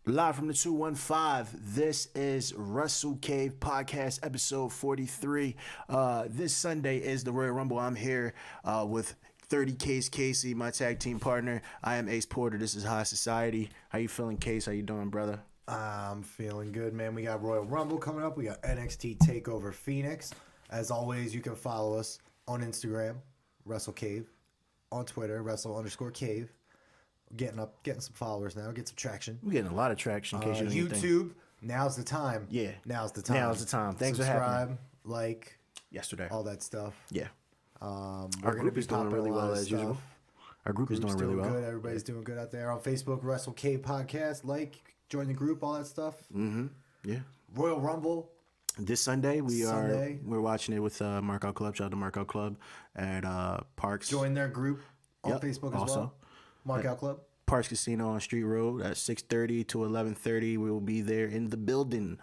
Live from the 215, this is Wrestle Cave Podcast, episode 43. This Sunday is the Royal Rumble. I'm here with 30 Case Casey, my tag team partner. I am Ace Porter. This is High Society. How you feeling, Case? How you doing, brother? I'm feeling good, man. We got Royal Rumble coming up. We got NXT Takeover Phoenix. As always, you can follow us on Instagram, Wrestle Cave, on Twitter, Wrestle_Cave. Getting some followers now, get some traction. We're getting a lot of traction. In case you didn't YouTube, now's the time. Yeah. Now's the time. Now's the time. Thanks for having me. Like, Yesterday. all that stuff. Yeah. Our group is doing really well as usual. Our group is doing really well. Good. Everybody's doing good out there on Facebook. Wrestle Cave Podcast. Like, join the group, all that stuff. Mm-hmm. Yeah. Royal Rumble. This Sunday we're watching it with Markout Club. Shout out to Markout Club at Parks. Join their group on Facebook as well. Markout Club. Parks Casino on Street Road at 6:30 to 11:30. We will be there in the building.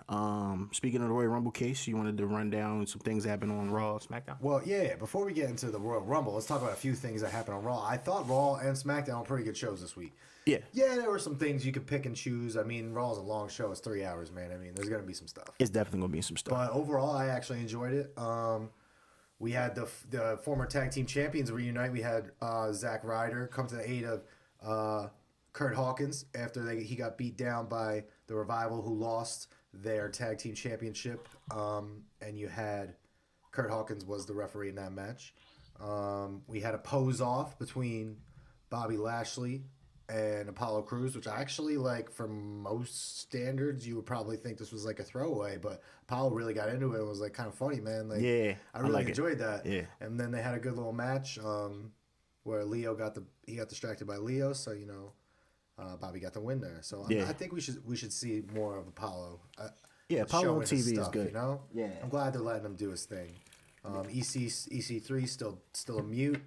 Speaking of the Royal Rumble case, you wanted to run down some things that happened on Raw, SmackDown. Well, yeah. Before we get into the Royal Rumble, let's talk about a few things that happened on Raw. I thought Raw and SmackDown were pretty good shows this week. Yeah. Yeah, there were some things you could pick and choose. I mean, Raw's a long show. It's 3 hours, man. I mean, there's going to be some stuff. It's definitely going to be some stuff. But overall, I actually enjoyed it. We had the former tag team champions reunite. We had Zack Ryder come to the aid of Kurt Hawkins after he got beat down by the Revival, who lost their tag team championship. And you had Kurt Hawkins was the referee in that match. We had a pose off between Bobby Lashley and Apollo Crews, which I actually like. From most standards, you would probably think this was like a throwaway, but Apollo really got into it and was like kind of funny, man. Like, yeah, I really enjoyed that. Yeah, and then they had a good little match where Leo got distracted by Leo, so Bobby got the win there. So I think we should see more of Apollo. Apollo on TV is good. Yeah, I'm glad they're letting him do his thing. EC3 still a mute.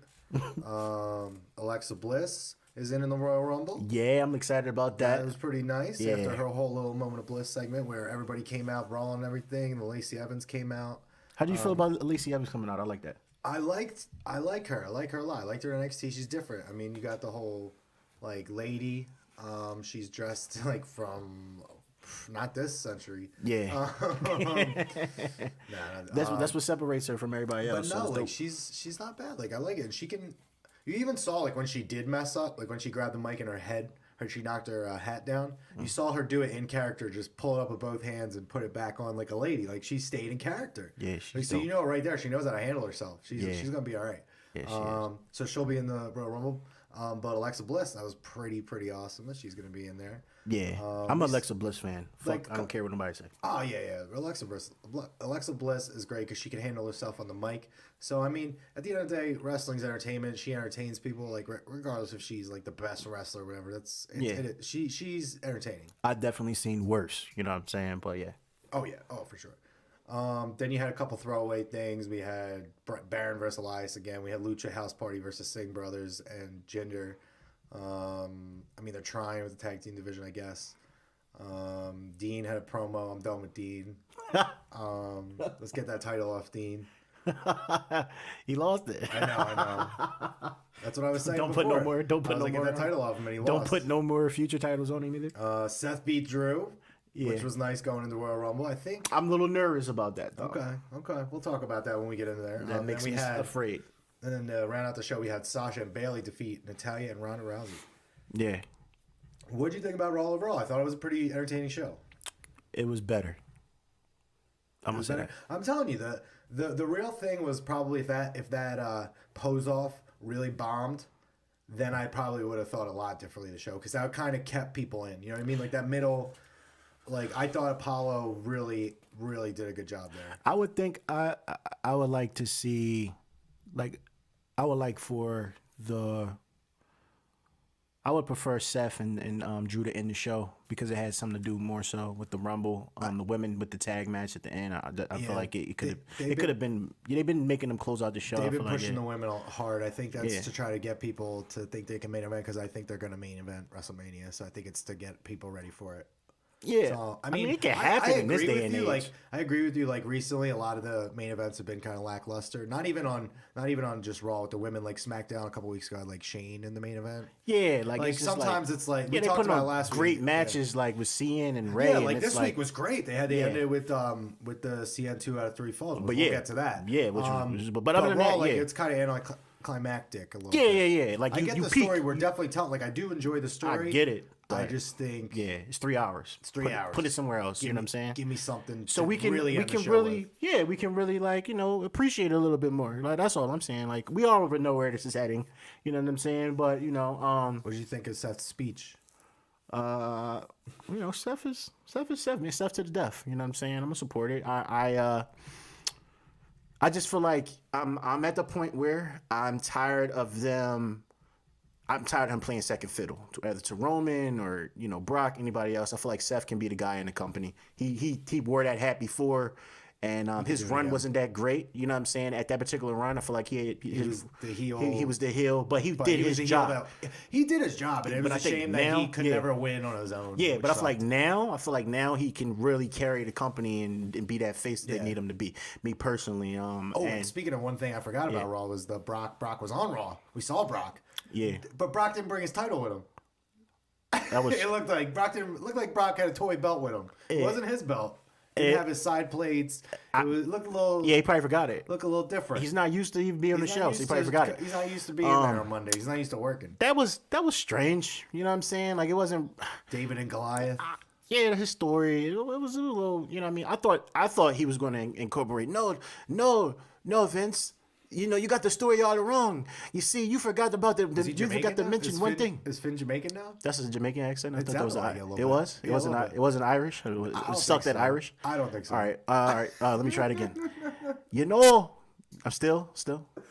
Alexa Bliss is in the Royal Rumble. Yeah, I'm excited about that. That was pretty nice. Yeah. After her whole little moment of bliss segment where everybody came out Raw and everything, and Lacey Evans came out. How do you feel about Lacey Evans coming out? I like that. I like her. I like her a lot. I liked her in NXT. She's different. I mean, you got the whole like lady. She's dressed like from not this century. Yeah. That's what separates her from everybody else. But no, like she's not bad. Like I like it. She can. You even saw like when she did mess up, like when she grabbed the mic in her head, she knocked her hat down. You saw her do it in character, just pull it up with both hands and put it back on like a lady. Like she stayed in character. Yeah, so right there, she knows how to handle herself. She's gonna be all right. Yeah, she is. So she'll be in the Royal Rumble. But Alexa Bliss, that was pretty awesome that she's gonna be in there. Yeah, I'm an Alexa Bliss fan. Fuck, I don't care what nobody say. Oh yeah. Alexa Bliss is great because she can handle herself on the mic. So I mean, at the end of the day, wrestling's entertainment. She entertains people, like regardless if she's like the best wrestler or whatever. She's entertaining. I've definitely seen worse. You know what I'm saying? But yeah. Oh yeah. Oh for sure. Then you had a couple throwaway things. We had Baron versus Elias again. We had Lucha House Party versus Singh Brothers and Jinder. I mean, they're trying with the tag team division, I guess. Dean had a promo. I'm done with Dean. Let's get that title off Dean. He lost it. I know. That's what I was saying. Don't before. Put no more. Don't put no more. Get that title off him, and he lost. Don't put no more future titles on him either. Seth beat Drew. Yeah. Which was nice going into Royal Rumble, I think. I'm a little nervous about that, though. Okay. We'll talk about that when we get into there. That makes me afraid. And then to round out the show, we had Sasha and Bayley defeat Natalya and Ronda Rousey. Yeah. What did you think about Raw overall? I thought it was a pretty entertaining show. It was better. I'm telling you, the real thing was probably if that pose off really bombed, then I probably would have thought a lot differently of the show because that kind of kept people in. You know what I mean? Like that middle. Like I thought Apollo really did a good job there. I would think I would like to see, like, I would prefer Seth and Drew to end the show because it had something to do more so with the Rumble, the women with the tag match at the end. I feel like it could have been. They've been making them close out the show. They've been pushing the women hard. I think that's to try to get people to think they can main event because I think they're going to main event WrestleMania. So I think it's to get people ready for it. Yeah, So, I mean, it can happen in this agree day with and you. age. Like, I agree with you. Like, recently, a lot of the main events have been kind of lackluster. Not even on just Raw with the women. Like SmackDown a couple weeks ago had like Shane in the main event. Yeah, like Like it's just sometimes like, it's like yeah, we they talked put about on last great week. matches like with CN and Ray. Yeah, and like it's this week was great. They had the ended with the CN 2 out of 3 falls. But we'll get to that. Yeah, but other than Raw, that, like yeah, it's kind of anticlimactic a little. yeah, bit. yeah. Like I you, get you the peak. story. We're definitely telling. Like I do enjoy the story. I get it. I but just think yeah, it's 3 hours. It's 3 hours. Put it somewhere else. You know what I'm saying? Give me something. So to we can really we end the can show really with. we can really like appreciate it a little bit more. Like that's all I'm saying. Like we already know where this is heading. You know what I'm saying? But What did you think of Seth's speech? Seth is Seth, man. Seth to the death. You know what I'm saying? I'm gonna support it. I just feel like I'm at the point where I'm tired of them. I'm tired of him playing second fiddle, either to Roman or Brock, anybody else. I feel like Seth can be the guy in the company. He wore that hat before, and his run wasn't that great. You know what I'm saying? At that particular run, I feel like he was the heel. He was the heel, but he did his job. He did his job, and it was I a think shame now, that he could never win on his own. Yeah, but I feel like now he can really carry the company and be that face that they need him to be. Me personally, and speaking of one thing I forgot about Raw was the Brock. Brock was on Raw. We saw Brock. Yeah, but Brock didn't bring his title with him. That was. It looked like Brock had a toy belt with him. It wasn't his belt. He didn't have his side plates. It looked a little. Yeah, he probably forgot it. Look a little different. He's not used to even being on the show, so he probably forgot it. He's not used to being there on Mondays. He's not used to working. That was strange. You know what I'm saying? Like it wasn't. David and Goliath. Yeah, his story. It was a little. You know what I mean? I thought he was going to incorporate. No, Vince. You got the story all wrong. You see, you forgot about you forgot to mention one thing. Is Finn Jamaican now? That's a Jamaican accent. I thought that was like it was. It wasn't Irish. It sucked that Irish. I don't think so. All right. Let me try it again. I'm still.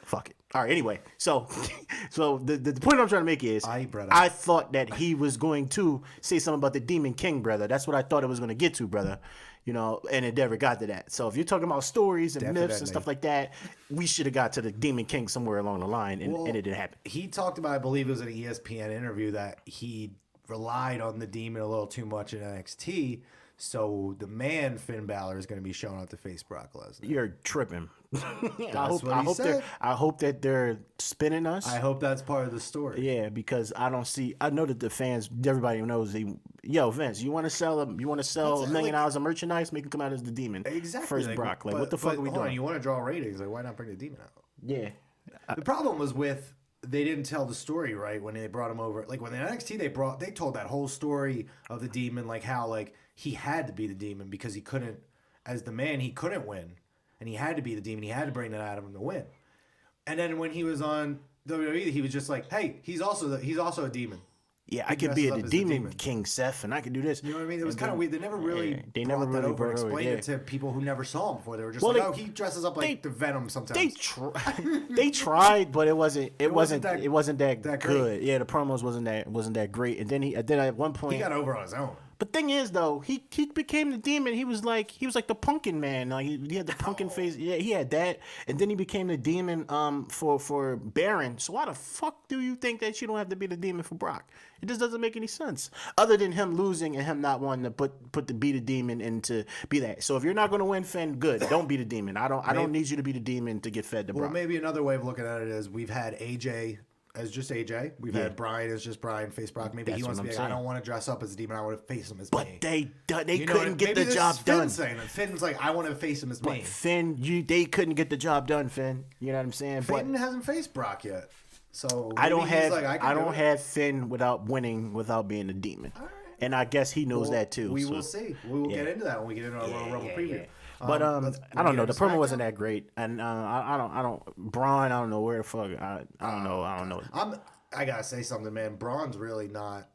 Fuck it. All right. Anyway, so the point I'm trying to make is, I thought that he was going to say something about the Demon King, brother. That's what I thought it was going to get to, brother. And it never got to that. So if you're talking about stories and myths and stuff like that, we should have got to the Demon King somewhere along the line, and it didn't happen. He talked about, I believe it was an ESPN interview, that he relied on the Demon a little too much in NXT. So the man Finn Balor is going to be showing up to face Brock Lesnar. You're tripping. I hope that they're spinning us. I hope that's part of the story. Yeah, because I know that the fans, everybody knows Vince, you want to sell $1 million of merchandise, make him come out as the Demon. Exactly. First Brock. What the fuck are we doing? You want to draw ratings, why not bring the Demon out? Yeah. The problem was they didn't tell the story right when they brought him over. Like when the NXT they told that whole story of the Demon, like how he had to be the Demon because he couldn't, as the man, he couldn't win. And he had to be the Demon. He had to bring that out of him to win. And then when he was on WWE, he was just like, "Hey, he's also a demon." Yeah, I could be the demon King, Seth, and I could do this. You know what I mean? It was kind of weird. They never really explained it to people who never saw him before. They were just he dresses up like the Venom sometimes. They tried, but it wasn't that good. Yeah, the promos wasn't that great. And then at one point he got over on his own. But thing is, though, he became the Demon. He was like the pumpkin man. Like he had the pumpkin face. Yeah, he had that, and then he became the Demon for Baron. So why the fuck do you think that you don't have to be the Demon for Brock? It just doesn't make any sense. Other than him losing and him not wanting to be the Demon and to be that. So if you're not going to win, Finn, good. Don't be the Demon. I don't need you to be the Demon to get fed to Brock. Well, maybe another way of looking at it is we've had AJ as just AJ. We've had Brian as just Brian face Brock. Maybe he wants to be like, I don't want to dress up as a demon. I want to face him as me. But they couldn't get the job done. Finn's like, I want to face him as me. Finn, they couldn't get the job done, Finn. You know what I'm saying? Finn hasn't faced Brock yet. So I don't have Finn without winning, without being a demon. Right. And I guess he knows that too. We will see. We will get into that when we get into our Royal Rumble preview. Yeah. But I don't know. The promo wasn't that great, and I don't. Braun, I don't know where the fuck. I don't know. I gotta say something, man. Braun's really not.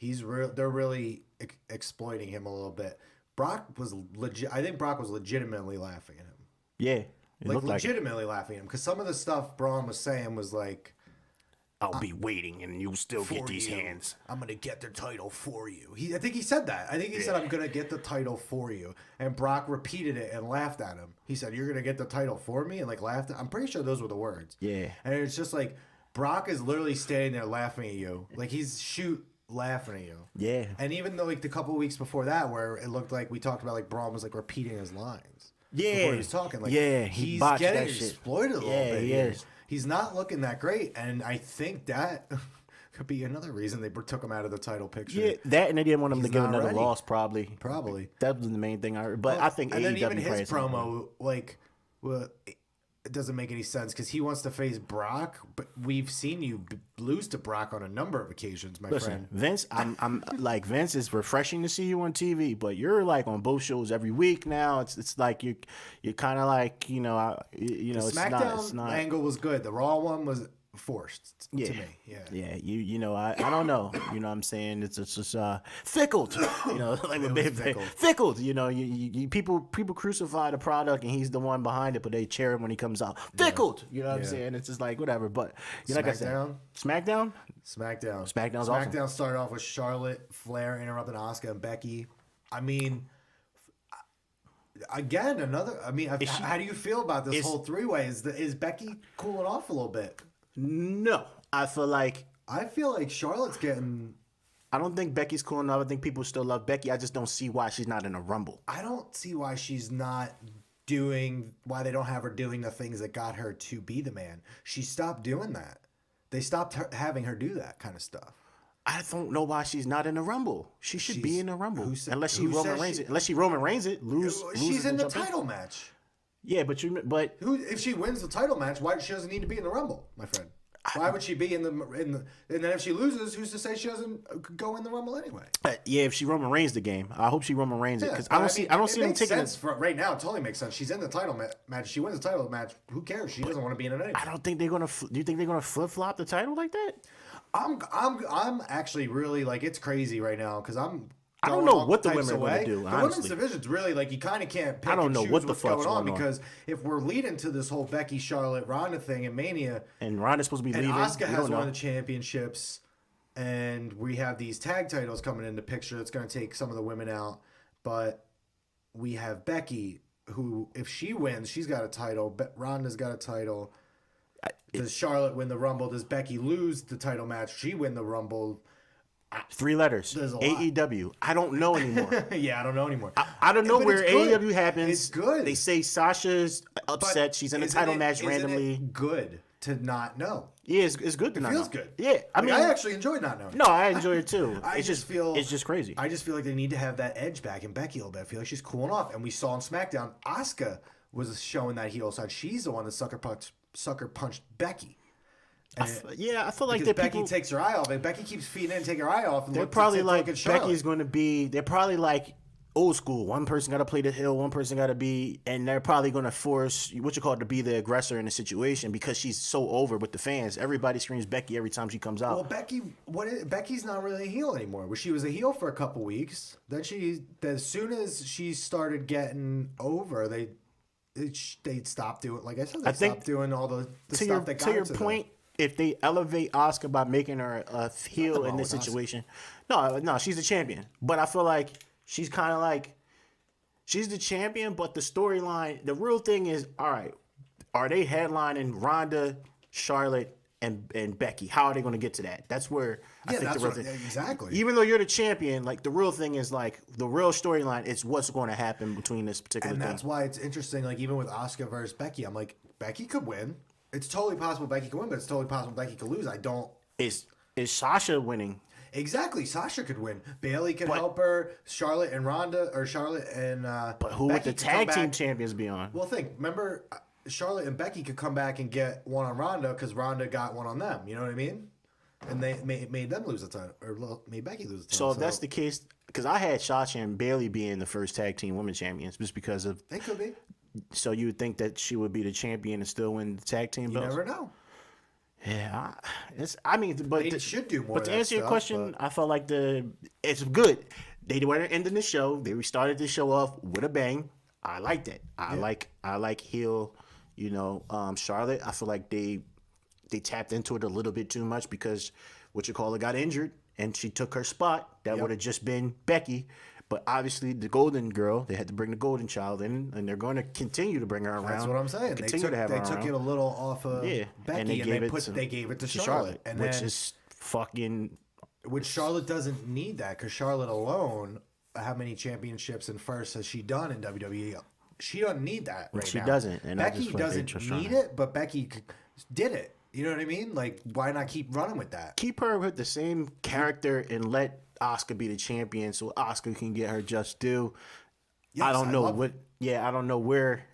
They're really exploiting him a little bit. Brock was legit. I think Brock was legitimately laughing at him. Yeah, legitimately laughing at him because some of the stuff Braun was saying was like, I'll be waiting and you'll still get these hands. I'm going to get the title for you. I think he said that. I think he said, I'm going to get the title for you. And Brock repeated it and laughed at him. He said, you're going to get the title for me? And laughed at I'm pretty sure those were the words. Yeah. And it's just like, Brock is literally standing there laughing at you. Like he's laughing at you. Yeah. And even though like the couple weeks before that, where it looked like we talked about like Braun was like repeating his lines. Yeah. Before he was talking, like he he's botched getting that shit. exploited a little bit. He is. He's not looking that great, and I think that could be another reason they took him out of the title picture. Yeah, that and they didn't want him to give another ready. loss, probably. Probably. That was the main thing I heard. But I think and AEW then even his probably promo, like, well, it doesn't make any sense because he wants to face Brock, but we've seen you lose to Brock on a number of occasions, my friend. Vince, I'm like Vince. It's refreshing to see you on TV, but you're like on both shows every week now. It's like you're kind of like The it's SmackDown not angle was good. The Raw one was forced to me. Yeah. I don't know. You know what I'm saying? It's just fickled. Like a big fickled. You people crucify the product and he's the one behind it, but they cheer him when he comes out. Fickled. You know what I'm saying? It's just like whatever. But like I said, SmackDown. SmackDown's awesome. SmackDown started off with Charlotte Flair interrupting Asuka and Becky. I mean, again, how do you feel about this whole three-way? Is Becky cooling off a little bit? No, I feel like Charlotte's getting. I don't think Becky's cool enough. I think people still love Becky. I just don't see why she's not in a Rumble. I don't see why she's not why they don't have her doing the things that got her to be the man. She stopped doing that. They stopped having her do that kind of stuff. I don't know why she's not in the Rumble. She should be in the Rumble unless she Roman Reigns it. Unless she Roman Reigns it, she's in the title match. Yeah, but if she wins the title match, why she doesn't need to be in the Rumble, my friend? Why would she be in the and then if she loses, who's to say she doesn't go in the Rumble anyway? Yeah, if she Roman Reigns the game, I hope she Roman Reigns it because I don't see them taking sense right now. It totally makes sense. She's in the title match. She wins the title match. Who cares? She doesn't want to be in it anyway. I don't think they're gonna. Do you think they're gonna flip flop the title like that? I'm actually really like it's crazy right now because I don't know what the women are going to do. The women's division's really like you kind of can't pick I don't know and choose what the what's fuck's going on going on. because if we're leading to this whole Becky, Charlotte, Ronda thing and Mania, and Ronda's supposed to be leaving, Asuka has one of the championships, and we have these tag titles coming into picture. That's going to take some of the women out, but we have Becky, who if she wins, she's got a title. Ronda's got a title. Does Charlotte win the Rumble? Does Becky lose the title match? She win the Rumble? 3 letters. There's a lot. AEW. I don't know anymore. Yeah, I don't know anymore. I don't know where AEW happens. It's good. They say Sasha's upset. She's in a title match randomly. Isn't it good to not know? Yeah, it's good to not know. It feels good. Yeah, I mean, I actually enjoyed not knowing. No, I enjoy it too. It's just crazy. I just feel like they need to have that edge back in Becky a little bit. I feel like she's cooling off, and we saw on SmackDown, Asuka was showing that heel side. She's the one that sucker punched Becky. I feel like that Becky takes her eye off, and Becky keeps feeding in and taking her eye off. And they're probably like Becky's going to be. They're probably like old school. One person got to play the heel, one person got to be, and they're probably going to force to be the aggressor in the situation because she's so over with the fans. Everybody screams Becky every time she comes out. Well, Becky's not really a heel anymore. Well, she was a heel for a couple weeks. Then as soon as she started getting over, they stopped doing. Like I said, they stopped doing all the stuff that got to your point. If they elevate Asuka by making her a heel in this situation, no, she's the champion. But I feel like she's kind of like she's the champion, but the storyline, the real thing is, all right, are they headlining Ronda, Charlotte, and Becky? How are they going to get to that? That's where I think the real thing. Exactly. Even though you're the champion, like the real thing is like the real storyline is what's going to happen between this particular thing. And that's why it's interesting. Like even with Asuka versus Becky, I'm like Becky could win. It's totally possible Becky could win, but it's totally possible Becky could lose. I don't. Is Sasha winning? Exactly, Sasha could win. Bayley can help her. Charlotte and Ronda, or Charlotte and. But who would the tag team champions be on? Well, remember, Charlotte and Becky could come back and get one on Ronda because Ronda got one on them. You know what I mean? And they made them lose the title, or made Becky lose the title. So if that's the case, because I had Sasha and Bayley being the first tag team women champions, just because of. They could be. So you would think that she would be the champion and still win the tag team belts? You never know. Yeah, they should do more. But to answer your question, I felt like it's good. They were ending the show. They restarted the show off with a bang. I like that. I like heel. Charlotte. I feel like they tapped into it a little bit too much because got injured and she took her spot. That would have just been Becky. But obviously, the golden girl, they had to bring the golden child in, and they're going to continue to bring her around. That's what I'm saying. They took it a little off of Becky, and they gave it to Charlotte, and which is fucking which Charlotte doesn't need that because Charlotte alone, how many championships and firsts has she done in WWE? She doesn't need that right now. She doesn't. And Becky doesn't need it, but Becky did it. You know what I mean? Like, why not keep running with that? Keep her with the same character and let Asuka be the champion so Asuka can get her just due. Yes, I don't know what. Yeah, I don't know where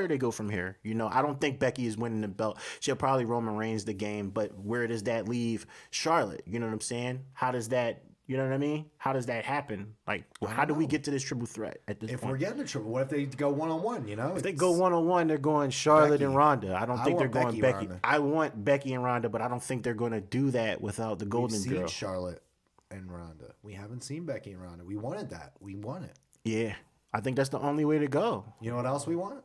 they go from here. You know, I don't think Becky is winning the belt. She'll probably Roman Reigns the game, but where does that leave Charlotte? You know what I'm saying? How does that? You know what I mean? How does that happen? Like, how do we get to this triple threat at this point? If we're getting a triple, what if they go 1-on-1? You know, if they go 1-on-1, they're going Charlotte Becky. and Ronda. I don't think they're going Becky. Ronda. I want Becky and Ronda, but I don't think they're going to do that without the Golden We've seen Girl. Charlotte and Ronda. We haven't seen Becky and Ronda. We wanted that. We want it. Yeah, I think that's the only way to go. You know what else we want?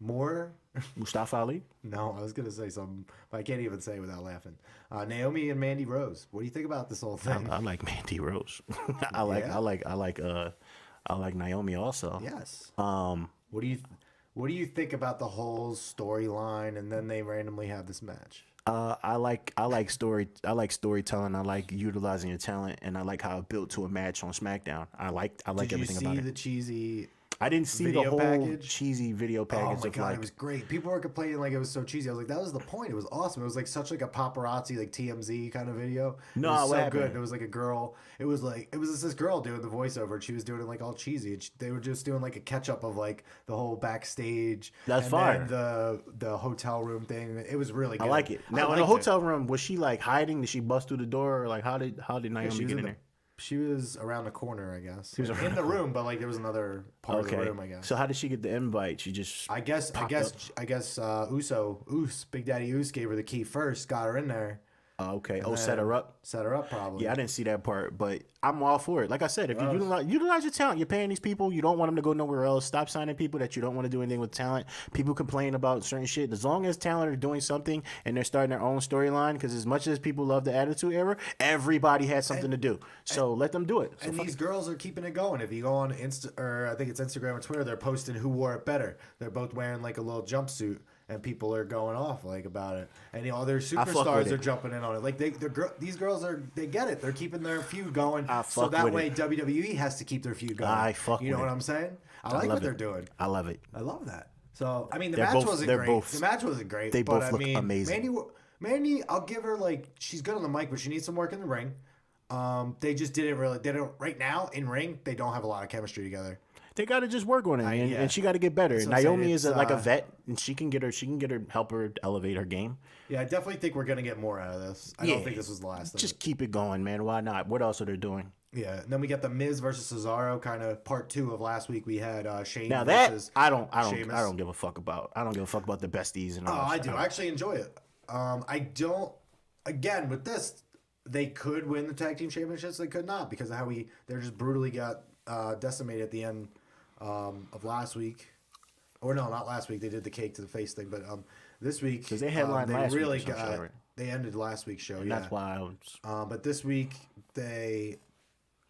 More. Mustafa Ali. No, I was gonna say something, but I can't even say it without laughing. Naomi and Mandy Rose. What do you think about this whole thing? I like Mandy Rose. I like Naomi also. Yes. What do you think about the whole storyline? And then they randomly have this match. I like storytelling. I like utilizing your talent, and I like how it built to a match on SmackDown. I like everything about it. Did you see the cheesy? I didn't see the whole cheesy video package. Oh my god, it was great. People were complaining like it was so cheesy. I was like, that was the point. It was awesome. It was like such like a paparazzi, like TMZ kind of video. No, it was so happened? good. It was like a girl. It was this girl doing the voiceover. And she was doing it like all cheesy. They were just doing like a catch up of like the whole backstage. That's and fire. Then the hotel room thing. It was really good. I like it. Now in the hotel room, was she like hiding? Did she bust through the door? Or like how did Naomi get in there? She was around the corner, I guess. She was in the room, but like there was another part of the room, I guess. So how did she get the invite? She just I guess Big Daddy Uso gave her the key first, got her in there. Okay. Set her up. Set her up, probably. Yeah, I didn't see that part, but I'm all for it. Like I said, if you utilize your talent, you're paying these people. You don't want them to go nowhere else. Stop signing people that you don't want to do anything with talent. People complain about certain shit. As long as talent are doing something and they're starting their own storyline, because as much as people love the Attitude Era, everybody has something to do. So let them do it. So and these girls are keeping it going. If you go on I think it's Instagram or Twitter, they're posting who wore it better. They're both wearing like a little jumpsuit. And people are going off like about it, and other superstars are jumping in on it. Like these girls they get it. They're keeping their feud going, so that way WWE has to keep their feud going. You know what I'm saying? I like what they're doing. I love it. I love that. So I mean, the match wasn't great. The match wasn't great. They both look amazing. Mandy, I'll give her like she's good on the mic, but she needs some work in the ring. They just didn't really. They don't right now in ring. They don't have a lot of chemistry together. They got to just work on it, and she got to get better. Naomi is like a vet, and she can help her elevate her game. Yeah, I definitely think we're gonna get more out of this. I don't think this was the last. Just keep it going, man. Why not? What else are they doing? Yeah, and then we got the Miz versus Cesaro, kind of part 2 of last week. We had Shane. Now that versus I don't Sheamus. give a fuck about. I don't give a fuck about the besties and all. I do. I actually enjoy it. I don't. Again, with this, they could win the tag team championships. They could not because of how they're just brutally got decimated at the end. Of last week, or no, not last week. They did the cake to the face thing, but this week because they headlined last week. They ended last week's show. And that's why I was. But this week they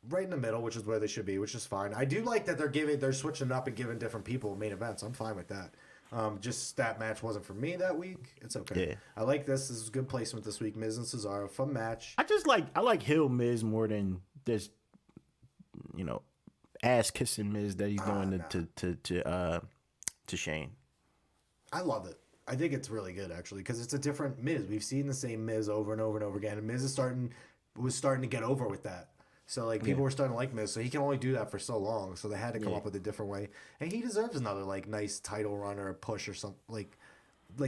right in the middle, which is where they should be, which is fine. I do like that they're switching up and giving different people main events. I'm fine with that. Just that match wasn't for me that week. It's okay. Yeah. I like this. This is good placement this week. Miz and Cesaro, fun match. I like Hill Miz more than this. Ass kissing Miz that he's doing to Shane. I love it. I think it's really good actually because it's a different Miz. We've seen the same Miz over and over and over again, and Miz was starting to get over with that. So like people were starting to like Miz, so he can only do that for so long. So they had to come up with a different way, and he deserves another like nice title run or a push or something like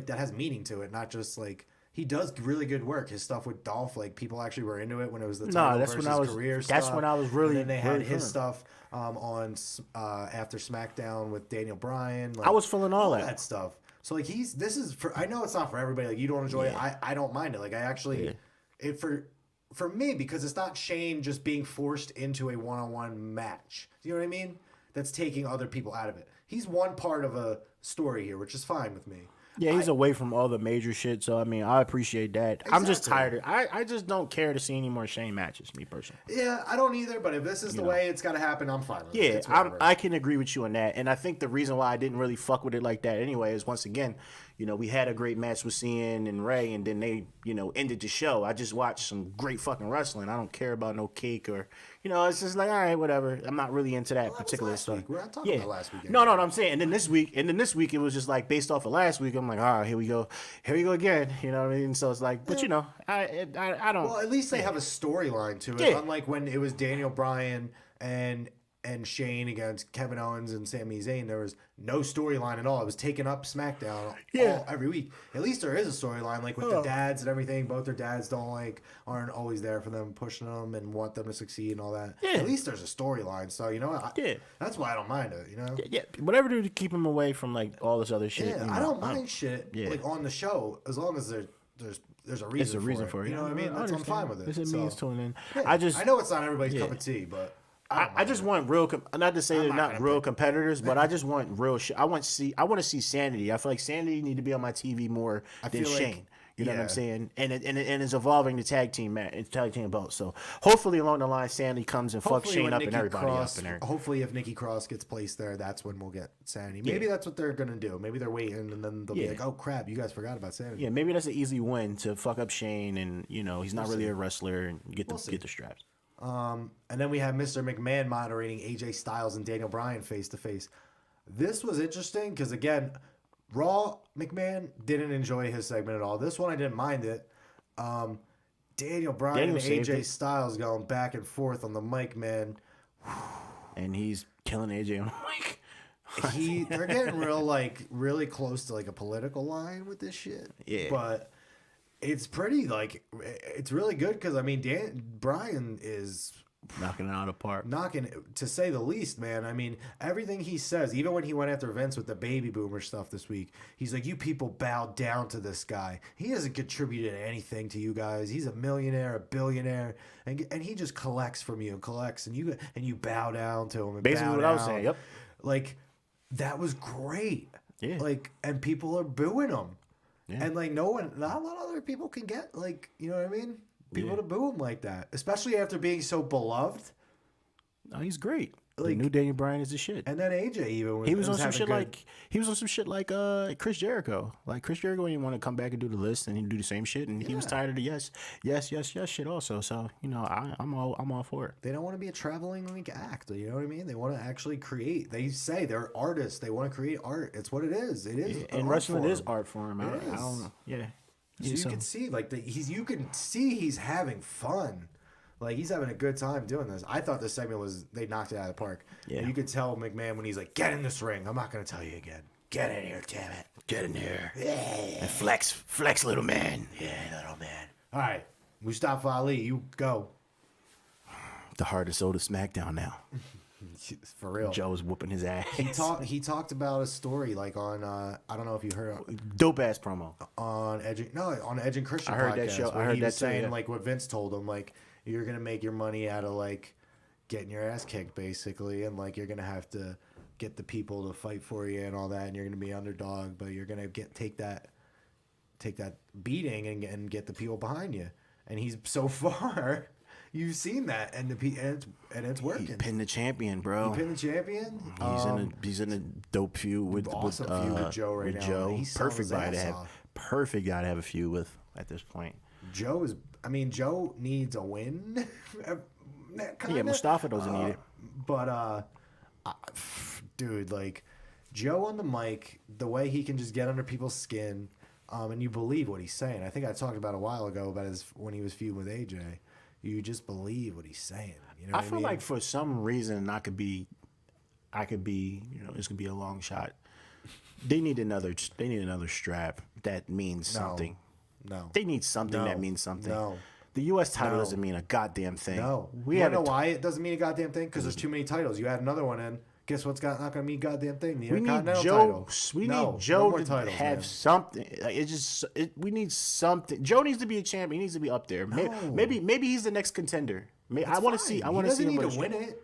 that has meaning to it, not just like. He does really good work. His stuff with Dolph, like people actually were into it when it was the title versus career stuff. That's when I was really. And then they had his stuff on after SmackDown with Daniel Bryan. Like, I was feeling all that stuff. So like this is for. I know it's not for everybody. Like you don't enjoy it. I don't mind it. Like I actually it for me because it's not Shane just being forced into a one-on-one match. Do you know what I mean? That's taking other people out of it. He's one part of a story here, which is fine with me. Yeah, he's away from all the major shit, so I mean, I appreciate that. Exactly. I'm just tired. I just don't care to see any more Shane matches, me personally. Yeah, I don't either, but if this is the way it's got to happen, I'm fine with it. Yeah, I can agree with you on that, and I think the reason why I didn't really fuck with it like that anyway is, once again, we had a great match with CN and Ray, and then they, ended the show. I just watched some great fucking wrestling. I don't care about no cake or, it's just like, all right, whatever. I'm not really into that particular stuff. We're not talking about last weekend. No, I'm saying. And then this week it was just like based off of last week. I'm like, all right, here we go again. You know what I mean? So it's like, but I don't. Well, at least they have a storyline to it. Yeah. Unlike when it was Daniel Bryan and Shane against Kevin Owens and Sami Zayn, there was no storyline at all. It was taken up SmackDown every week. At least there is a storyline, like with the dads and everything. Both their dads aren't always there for them, pushing them and want them to succeed and all that. Yeah. At least there's a storyline. So you know what? That's why I don't mind it. Yeah, whatever to keep him away from like all this other shit. Yeah, I don't mind shit like on the show as long as there's a reason. It's a reason for it. You know what I mean? I'm fine with it. It's a means to an end. Yeah, I know it's not everybody's cup of tea, but. I just want real, not to say they're not real competitors, but I just want real shit. I want to see Sanity. I feel like Sanity need to be on my TV more than Shane. You know what I'm saying? And it's evolving the tag team belt. So hopefully along the line, Sanity comes and fucks Shane up and everybody up. Hopefully if Nikki Cross gets placed there, that's when we'll get Sanity. Maybe that's what they're gonna do. Maybe they're waiting and then they'll be like, oh crap, you guys forgot about Sanity. Yeah, maybe that's an easy win to fuck up Shane, and he's not really a wrestler, and get the straps. And then we have Mr. McMahon moderating AJ Styles and Daniel Bryan face to face. This was interesting because, again, Raw McMahon didn't enjoy his segment at all. This one I didn't mind it. Daniel Bryan and AJ Styles going back and forth on the mic, man. And he's killing AJ on the mic. They're getting really close to like a political line with this shit. Yeah. But it's pretty it's really good because Bryan is knocking it out of the park. To say the least, man. I mean, everything he says, even when he went after Vince with the baby boomer stuff this week, he's like, you people bowed down to this guy. He hasn't contributed anything to you guys. He's a millionaire, a billionaire, and he just collects from you and you bow down to him. And basically what I was saying, yep. Like, that was great. Yeah. And people are booing him. Yeah. And not a lot of other people can get you know what I mean? People to boo him like that, especially after being so beloved. No, he's great. The new Daniel Bryan is the shit. And then AJ even he was on some shit like Chris Jericho. Like Chris Jericho didn't want to come back and do the list, and he'd do the same shit, and he was tired of the yes shit also. So I'm all for it. They don't want to be a traveling act. You know what I mean? They want to actually create. They say they're artists. They want to create art. It's what it is. It is. And wrestling is art for him. I don't know. Yeah. So you can see you can see he's having fun. Like, he's having a good time doing this. I thought this segment they knocked it out of the park. Yeah. And you could tell McMahon when he's like, get in this ring. I'm not going to tell you again. Get in here, damn it. Get in here. Yeah. And flex, little man. Yeah, little man. All right. Mustafa Ali, you go. The heart and soul of SmackDown now. For real. Joe's whooping his ass. He talked about a story on I don't know if you heard dope ass promo on Edge and Christian. I heard podcast, that show. I heard he that was saying too, what Vince told him, you're gonna make your money out of getting your ass kicked basically, and you're gonna have to get the people to fight for you and all that, and you're gonna be underdog, but you're gonna take that beating and get the people behind you. And he's so far. You've seen that, and it's working. He pinned the champion, bro. He pinned the champion. He's in a dope feud with feud with Joe right now. Joe, perfect guy to have a feud with at this point. Joe needs a win. Yeah, Mustafa doesn't need it. But dude, Joe on the mic, the way he can just get under people's skin, and you believe what he's saying. I think I talked about a while ago about when he was feuding with AJ. You just believe what he's saying. You know I feel like for some reason I could be, it's gonna be a long shot. They need another strap that means something. No. They need something that means something. No. The U.S. title doesn't mean a goddamn thing. No. You know why it doesn't mean a goddamn thing? Because there's too many titles. You add another one in. Guess what's not going to mean a goddamn thing? The Intercontinental title. We need Joe to have something. We need something. Joe needs to be a champion. He needs to be up there. No. Maybe he's the next contender. I want to see. I want to see him. He doesn't need to win it.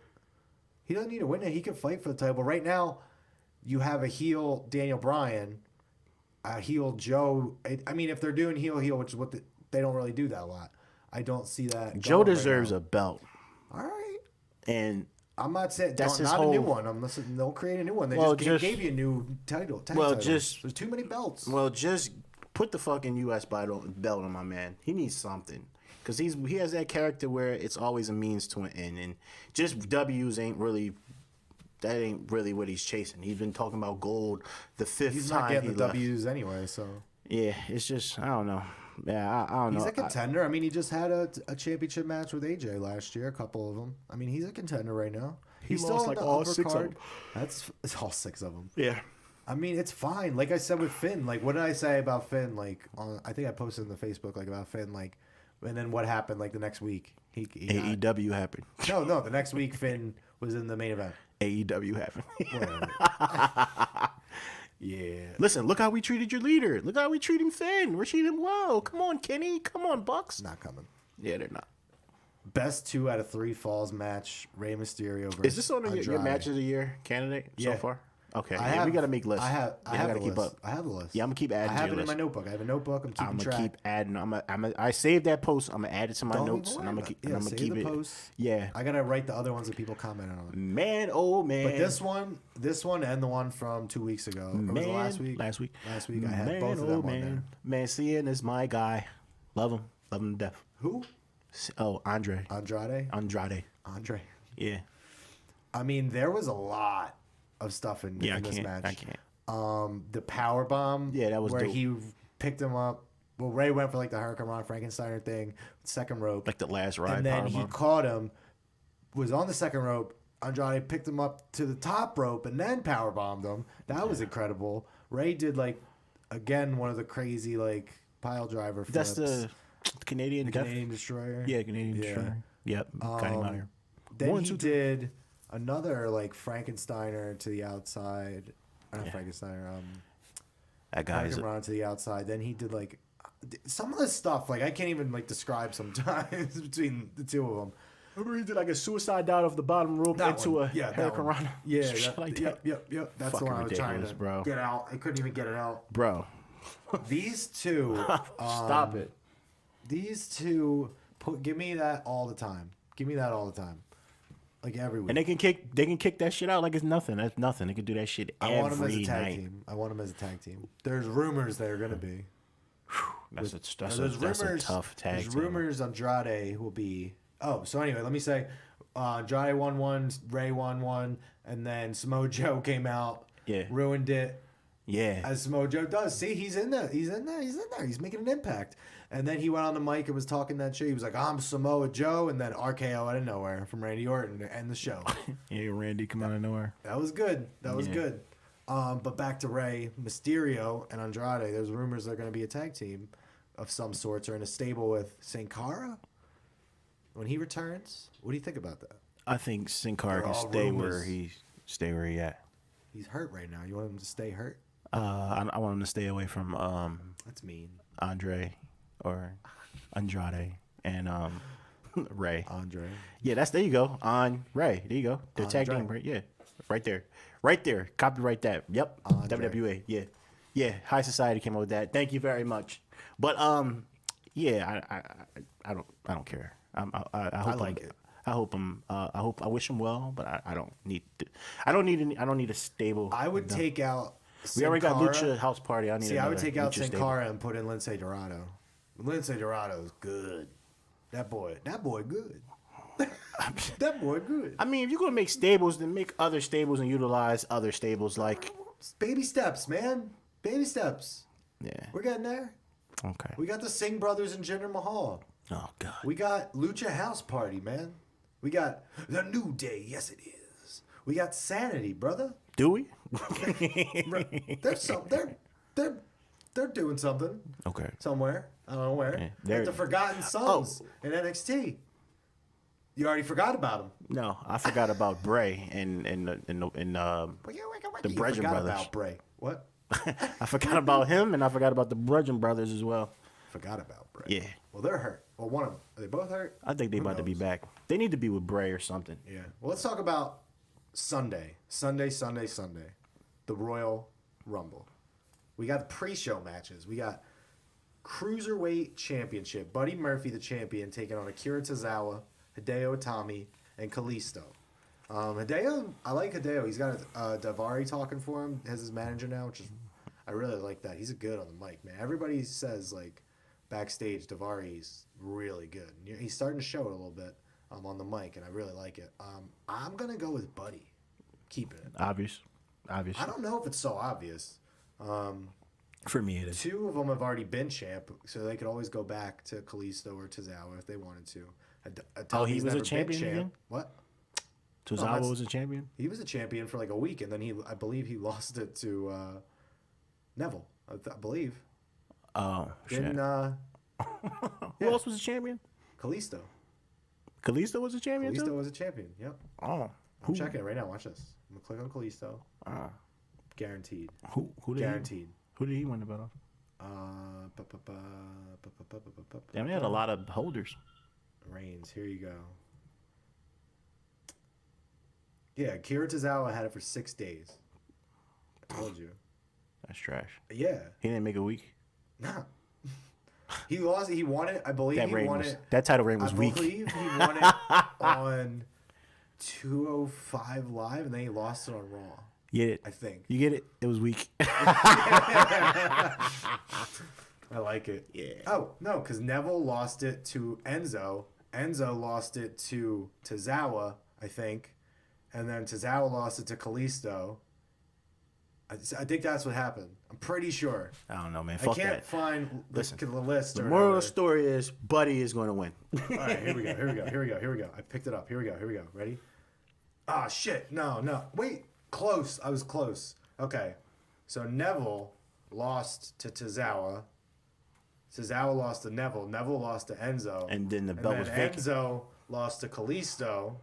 He doesn't need to win it. He can fight for the title. But right now, you have a heel Daniel Bryan, a heel Joe. I mean, if they're doing heel, which is what they don't really do that a lot. I don't see that. Joe deserves a belt. All right. And I'm not saying That's his not whole... a new one. I'm listening. Don't create a new one. They gave you a new title. There's too many belts. Well, just put the fucking U.S. belt on my man. He needs something. Because he has that character where it's always a means to an end. And just W's ain't really what he's chasing. He's been talking about gold the fifth He's time not getting he the left. W's anyway, so. Yeah, it's just, I don't know. Yeah, I don't know. He's a contender. I mean, he just had a championship match with AJ last year, a couple of them. I mean, he's a contender right now. He's lost still like on the all upper 6 of card. them. It's all 6 of them. Yeah. I mean, it's fine. Like I said with Finn, like what did I say about Finn? Like I think I posted in the Facebook like about Finn, like, and then what happened like the next week? He AEW happened. No, the next week Finn was in the main event. AEW happened. Whatever. Yeah. Listen, look how we treated your leader. Look how we treating Finn. We're treating him well. Come on, Kenny. Come on, Bucks. Not coming. Yeah, they're not. Best 2 out of 3 falls match: Rey Mysterio versus. Is this on your match of the year candidate so far? Okay, we gotta make lists. I gotta keep list. up. I have the list. Yeah, I'm gonna keep adding. I have it in my notebook. I have a notebook. I'm keeping track. Keep adding. I saved that post. I'm gonna add it to my Don't notes, even and I'm worry gonna keep. about it. I'm gonna Save keep the it. posts. Yeah, I gotta write the other ones that people commented on. man. Oh man. But this one, and the one from 2 weeks ago. Or was it last week? Last week. I had both of them on there. Man, Cien is my guy. Love him to death. Who? Oh, Andrade. Andre. Yeah. I mean, there was a lot of stuff in this match. I can't. The power bomb. Yeah, that was where dope. he picked him up. Well, Ray went for like the Hurricane Ron Frankensteiner thing, second rope, Like the last ride. and then powerbomb. he caught him. Was on the second rope. Andrade picked him up to the top rope and then power bombed him. That was incredible. Ray did like again one of the crazy like pile driver flips. That's the Canadian Canadian Destroyer. Yeah, Canadian Destroyer. Yep. Got him out here. Then he did another like Frankensteiner to the outside. Not Frankensteiner. That guy's Ron to the outside. Then he did like some of the stuff. Like I can't even like describe sometimes between the two of them. Remember he did like a suicide dive off the bottom rope into a Hurricane Rana. Yeah, Shit like that. Yep. That's Fucking the one I was trying to bro. get out. I couldn't even get it out. Bro. These two. Stop it. These two. Give me that all the time. Give me that all the time. Like every week. And they can kick that shit out like it's nothing. That's nothing. They can do that shit every night. I want them as a tag team. I want them as a tag team. There's rumors they're gonna be. That's a tough tag team. There's rumors Andrade will be. Oh, so anyway, let me say, Andrade won 1, Ray won 1, and then Samoa Joe came out. Yeah. Ruined it. Yeah. As Samoa Joe does. See, he's in there. He's making an impact. And then he went on the mic and was talking that shit. He was like, I'm Samoa Joe, and then RKO out of nowhere from Randy Orton to end the show. Yeah, Randy come out of nowhere. That was good. That was good. But back to Rey Mysterio and Andrade. There's rumors they're going to be a tag team of some sorts or in a stable with Sin Cara. When he returns, what do you think about that? I think Sin Cara can stay where he at. He's hurt right now. You want him to stay hurt? I want him to stay away from That's mean. Andrade and Ray. Andre. Yeah, there you go. On Ray. There you go. The tag team, right? Yeah. Right there. Copyright that. Yep. Andre. WWE. Yeah. Yeah. High Society came up with that. Thank you very much. But yeah, I don't care. I like it. I wish him well, but I don't need a stable. I would take out. We already got Lucha House Party. I would take out Sin Cara and put in Lince Dorado. Lince Dorado's good. That boy good. That boy good. I mean, if you're gonna make stables, then make other stables and utilize other stables like baby steps, man. Baby steps. Yeah. We're getting there. Okay. We got the Singh brothers and Jinder Mahal. Oh God. We got Lucha House Party, man. We got the New Day. Yes, it is. We got Sanity, brother. Do we? They're doing something. Okay. Somewhere. I don't know where. Yeah, Like the Forgotten Sons in NXT. You already forgot about them. No, I forgot about Bray and the Brethren brothers. About Bray. What? I forgot about him, and I forgot about the Brethren brothers as well. Forgot about Bray. Yeah. Well, they're hurt. Well, one of them. Are they both hurt? I think they about to be back. They need to be with Bray or something. Yeah. Well, let's talk about Sunday. Sunday. The Royal Rumble. We got the pre-show matches. We got Cruiserweight Championship. Buddy Murphy, the champion, taking on Akira Tozawa, Hideo Itami, and Kalisto. Hideo, I like Hideo. He's got Davari talking for him as his manager now, which is I really like that. He's good on the mic, man. Everybody says like backstage Davari's really good. He's starting to show it a little bit on the mic, and I really like it. I'm gonna go with Buddy, keeping it Obvious. I don't know if it's so obvious. For me, it is. Two of them have already been champ, so they could always go back to Kalisto or Tozawa if they wanted to. He was a champion again? What? Tozawa was a champion? He was a champion for like a week, and then I believe he lost it to Neville, I believe. Oh, shit. Who else was a champion? Kalisto. Kalisto was a champion Kalisto too? was a champion, yep. Oh. I'm checking it right now. Watch this. I'm going to click on Kalisto. Oh. Guaranteed. Who did Guaranteed. Who did he win the belt off? Damn, they had a lot of holders. Reigns, here you go. Yeah, Kira Tozawa had it for 6 days. I told you. That's trash. Yeah. He didn't make a week. Nah. He lost. He won it. I believe he won it. That title reign was weak. I believe he won it on 205 Live, and then he lost it on Raw. You get it? I think. You get it? It was weak. I like it. Yeah. Oh, no, because Neville lost it to Enzo. Enzo lost it to Tozawa, I think. And then Tozawa lost it to Kalisto. I think that's what happened. I'm pretty sure. I don't know, man. Fuck that. I can't find the list. The moral of the story is Buddy is going to win. All right, here we go. I picked it up. Here we go. Ready? Ah, shit. No. Wait. Close. I was close. Okay. So Neville lost to Tozawa. Tozawa lost to Neville. Neville lost to Enzo. And then the belt was vacant. Enzo lost to Kalisto.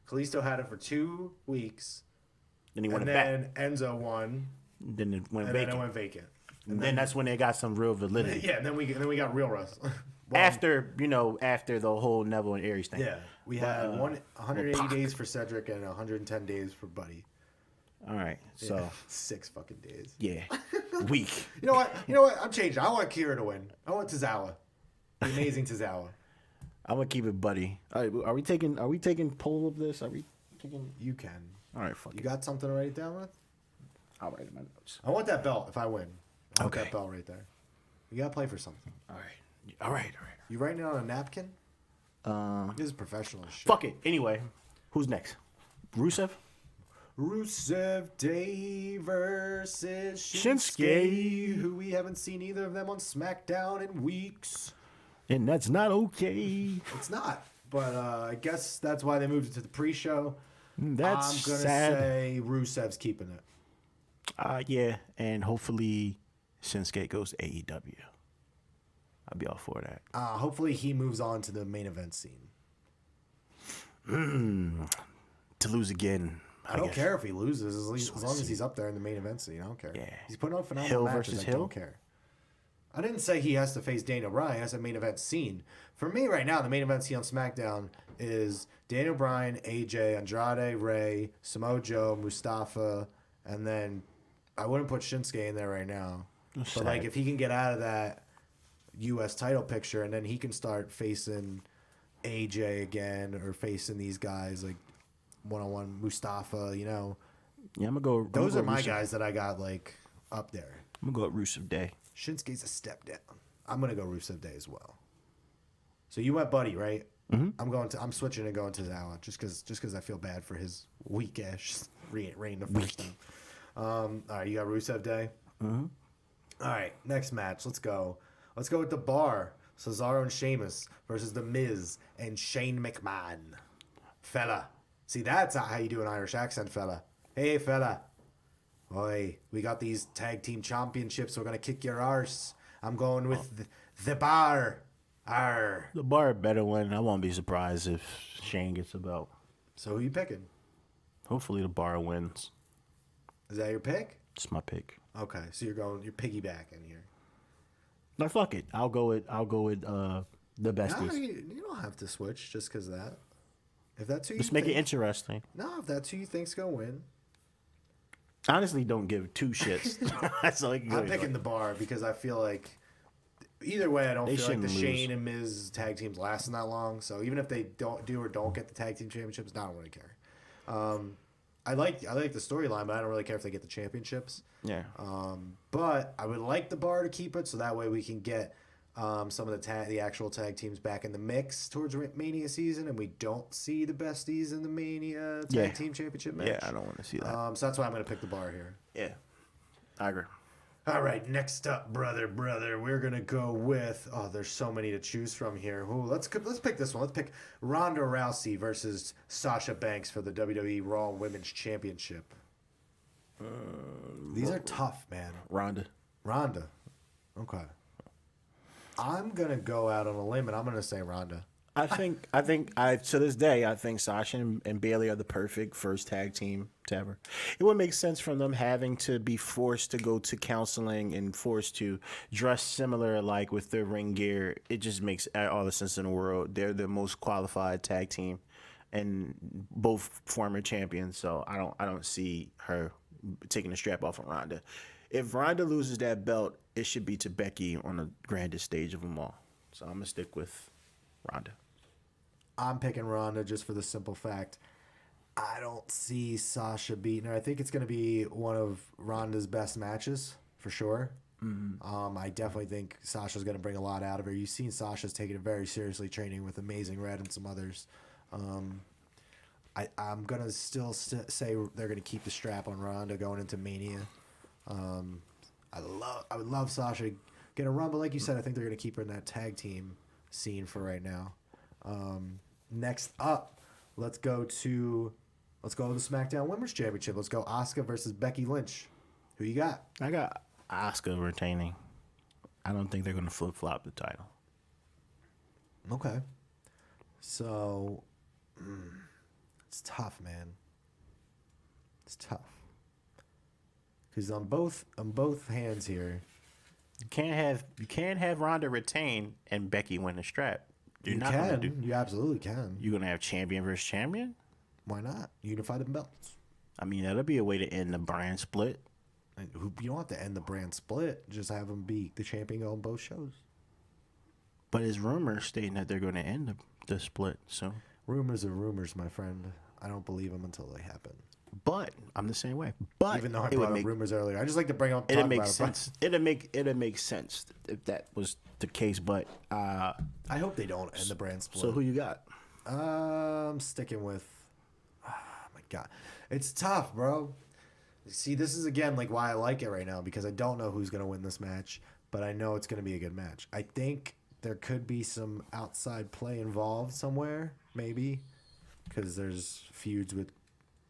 Kalisto had it for 2 weeks. Then he won and it then back. Enzo won. Then it went and vacant. then it went vacant. And then that's when they got some real validity. Yeah, and then we got real wrestling. After the whole Neville and Aries thing. Yeah, we had 180 days for Cedric and 110 days for Buddy. All right, so yeah, 6 fucking days. Yeah, weak. You know what? I'm changing. I want Kira to win. I want Tozawa, the amazing Tozawa. I'm gonna keep it Buddy. All right, are we taking poll of this? Are we taking? You can. All right, fuck. You got something to write it down with? I'll write it in my notes. I want that belt if I win. I want Okay. that belt right there. You gotta play for something. All right. You writing it on a napkin? This is professional shit. Fuck it. Anyway, who's next? Rusev? Rusev Day versus Shinsuke. who we haven't seen either of them on SmackDown in weeks. And that's not okay. It's not, but I guess that's why they moved it to the pre-show. That's I'm gonna sad. say Rusev's keeping it. Yeah, and hopefully Shinsuke goes to AEW. I'll be all for that. Hopefully he moves on to the main event scene. To lose again. I don't care if he loses as long as he's up there in the main event scene. I don't care. Yeah. He's putting on phenomenal Hill matches. versus I Hill? don't care. I didn't say he has to face Daniel Bryan. He has a main event scene. For me right now, the main event scene on SmackDown is Daniel Bryan, AJ, Andrade, Ray, Samoa Joe, Mustafa, and then I wouldn't put Shinsuke in there right now. But like if he can get out of that U.S. title picture and then he can start facing AJ again or facing these guys like one-on-one Mustafa, you know. Yeah, I'm gonna go. Those are my guys that I got like up there. I'm gonna go with Rusev Day. Shinsuke's a step down. I'm gonna go Rusev Day as well. So you went Buddy, right? Mm-hmm. I'm switching and going to Zawa just because I feel bad for his weak ass reign the first time. All right, you got Rusev Day. Mm-hmm. All right, next match. Let's go. Let's go with the Bar. Cesaro and Sheamus versus The Miz and Shane McMahon. Fella. See, that's how you do an Irish accent, fella. Hey, fella. Oi, we got these tag team championships. We're going to kick your arse. I'm going with the Bar. Arr. The Bar better win. I won't be surprised if Shane gets the belt. So who you picking? Hopefully the Bar wins. Is that your pick? It's my pick. Okay, so you're piggybacking here. No, fuck it. I'll go with the besties. No, you don't have to switch just because of that. If that's who you Just make it think- interesting. No, if that's who you think's gonna win, Honestly, don't give two shits. That's all you can I'm do. picking the Bar because I feel like either way, I don't They feel like the shouldn't lose. Shane and Miz tag teams lasting that long. So even if they don't get the tag team championships, I don't really care. I like the storyline, but I don't really care if they get the championships. Yeah. But I would like the bar to keep it so that way we can get some of the actual tag teams back in the mix towards Mania season, and we don't see the besties in the Mania tag team championship match. Yeah, I don't want to see that. So that's why I'm going to pick the bar here. Yeah, I agree. All right, next up, brother, we're gonna go with. Oh, there's so many to choose from here. Ooh, let's pick this one. Let's pick Ronda Rousey versus Sasha Banks for the WWE Raw Women's Championship. These are tough, man. Ronda. Okay. I'm gonna go out on a limb and I'm gonna say Ronda. I think to this day, I think Sasha and Bailey are the perfect first tag team to ever. It would make sense from them having to be forced to go to counseling and forced to dress similar, like with their ring gear. It just makes all the sense in the world. They're the most qualified tag team, and both former champions. So I don't see her taking the strap off of Ronda. If Ronda loses that belt, it should be to Becky on the grandest stage of them all. So I'm gonna stick with Ronda. I'm picking Ronda just for the simple fact I don't see Sasha beating her. I think it's going to be one of Ronda's best matches for sure. Mm-hmm. I definitely think Sasha's going to bring a lot out of her. You've seen Sasha's taking it very seriously, training with Amazing Red and some others. I'm going to still say they're going to keep the strap on Ronda going into Mania. I would love Sasha get a run, but like you said, I think they're going to keep her in that tag team scene for right now. Next up, let's go to the SmackDown Women's Championship. Let's go Asuka versus Becky Lynch. Who you got? I got Asuka retaining. I don't think they're going to flip-flop the title. Okay. So, it's tough, man. It's tough. Because on both hands here, you can't have Ronda retain and Becky win the strap. You absolutely can. You're gonna have champion versus champion? Why not? Unify the belts. I mean, that'll be a way to end the brand split. You don't have to end the brand split. Just have them be the champion on both shows. But there's rumors stating that they're going to end the split soon. Rumors are rumors, my friend. I don't believe them until they happen. But I'm the same way. But even though I brought up rumors earlier, I just like to bring up. It'd make sense. It'd make sense if that was the case. But I hope they don't end the brand split. So who you got? I'm sticking with. Oh my God, it's tough, bro. See, this is again like why I like it right now because I don't know who's gonna win this match, but I know it's gonna be a good match. I think there could be some outside play involved somewhere, maybe, because there's feuds with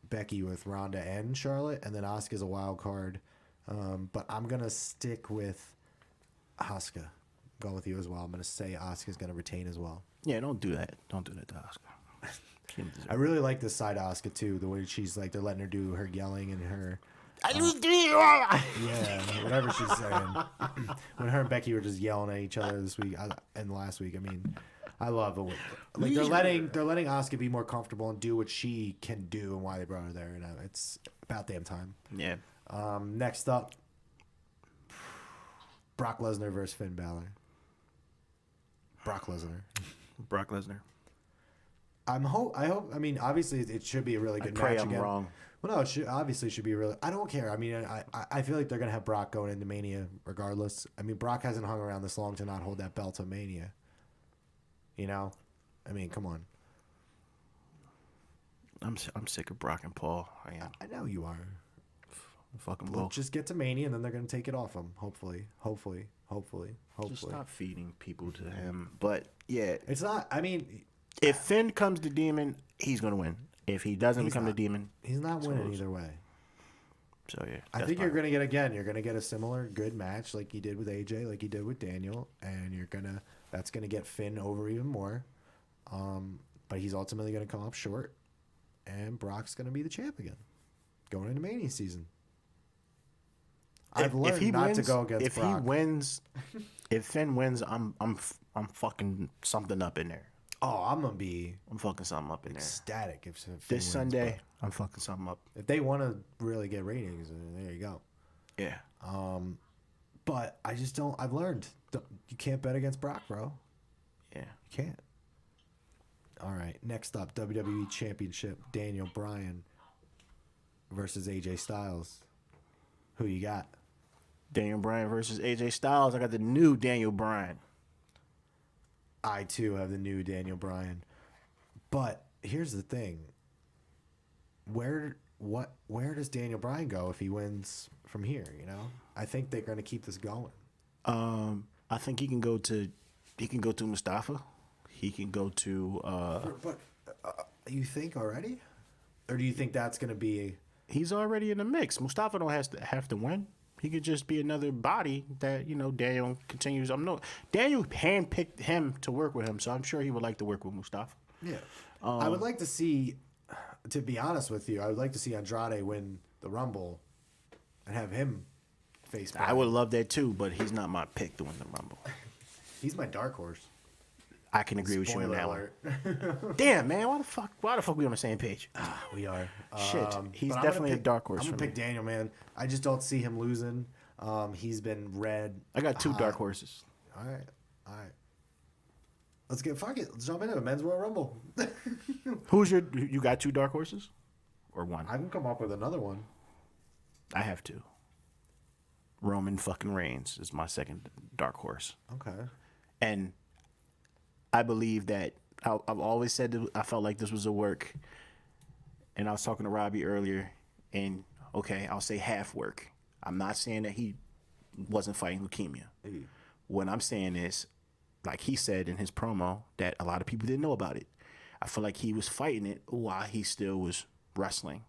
Becky with Ronda and Charlotte, and then Asuka's a wild card. But I'm gonna stick with Asuka. Go with you as well. I'm gonna say Asuka's gonna retain as well. Yeah, don't do that. Don't do that to Asuka. I really like this side of Asuka too. The way she's like, they're letting her do her yelling and her. Yeah, whatever she's saying. When her and Becky were just yelling at each other this week and last week, I mean, I love it. Like they're letting Asuka be more comfortable and do what she can do and why they brought her there. And it's about damn time. Yeah. Next up, Brock Lesnar versus Finn Balor. Brock Lesnar. I hope. I mean, obviously, it should be a really good match. I'm wrong. Well, no, it should be a really. I don't care. I mean, I feel like they're gonna have Brock going into Mania regardless. I mean, Brock hasn't hung around this long to not hold that belt to Mania. You know, I mean, come on. I'm sick of Brock and Paul. I am. I know you are. Fucking both. Just get to Mania and then they're gonna take it off him. Hopefully. Just stop feeding people to him. But yeah, it's not. I mean. If Finn comes to Demon, he's going to win. If he doesn't become the Demon, he's not winning either way. So, yeah. I think you're going to get a similar good match like you did with AJ, like you did with Daniel, and that's going to get Finn over even more. But he's ultimately going to come up short, and Brock's going to be the champ again, going into Mania season. I've learned not to go against Brock. If Finn wins, I'm fucking something up in there. Oh, I'm fucking something up in ecstatic if Finn this wins, Sunday. I'm fucking something up. If they want to really get ratings, there you go. Yeah. But I just don't. I've learned you can't bet against Brock, bro. Yeah, you can't. All right. Next up, WWE Championship: Daniel Bryan versus AJ Styles. Who you got? Daniel Bryan versus AJ Styles. I got the new Daniel Bryan. I too have the new Daniel Bryan. But here's the thing. Where does Daniel Bryan go if he wins from here, you know? I think they're going to keep this going. I think he can go to Mustafa. He can go to But you think already? Or do you think that's going to be he's already in the mix. Mustafa don't have to win. He could just be another body that, you know, Daniel continues. Daniel handpicked him to work with him, so I'm sure he would like to work with Mustafa. Yeah. I would like to see, to be honest with you, I would like to see Andrade win the Rumble and have him face Bryan. I would love that too, but he's not my pick to win the Rumble. He's my dark horse. I can agree with you on Spoiler that alert. one. Damn, man, why the fuck we on the same page? We are. Shit, he's but I'm definitely gonna a dark horse I'm for going to me. pick Daniel, man. I just don't see him losing. He's been red. I got two dark horses. All right. Fuck it. Let's jump into it. Men's Royal Rumble. You got two dark horses? Or one? I can come up with another one. I have two. Roman fucking Reigns is my second dark horse. Okay. And I believe that I've always said that I felt like this was a work. And I was talking to Robbie earlier, and okay, I'll say half work. I'm not saying that he wasn't fighting leukemia. Hey. What I'm saying is, like he said in his promo, that a lot of people didn't know about it. I feel like he was fighting it while he still was wrestling.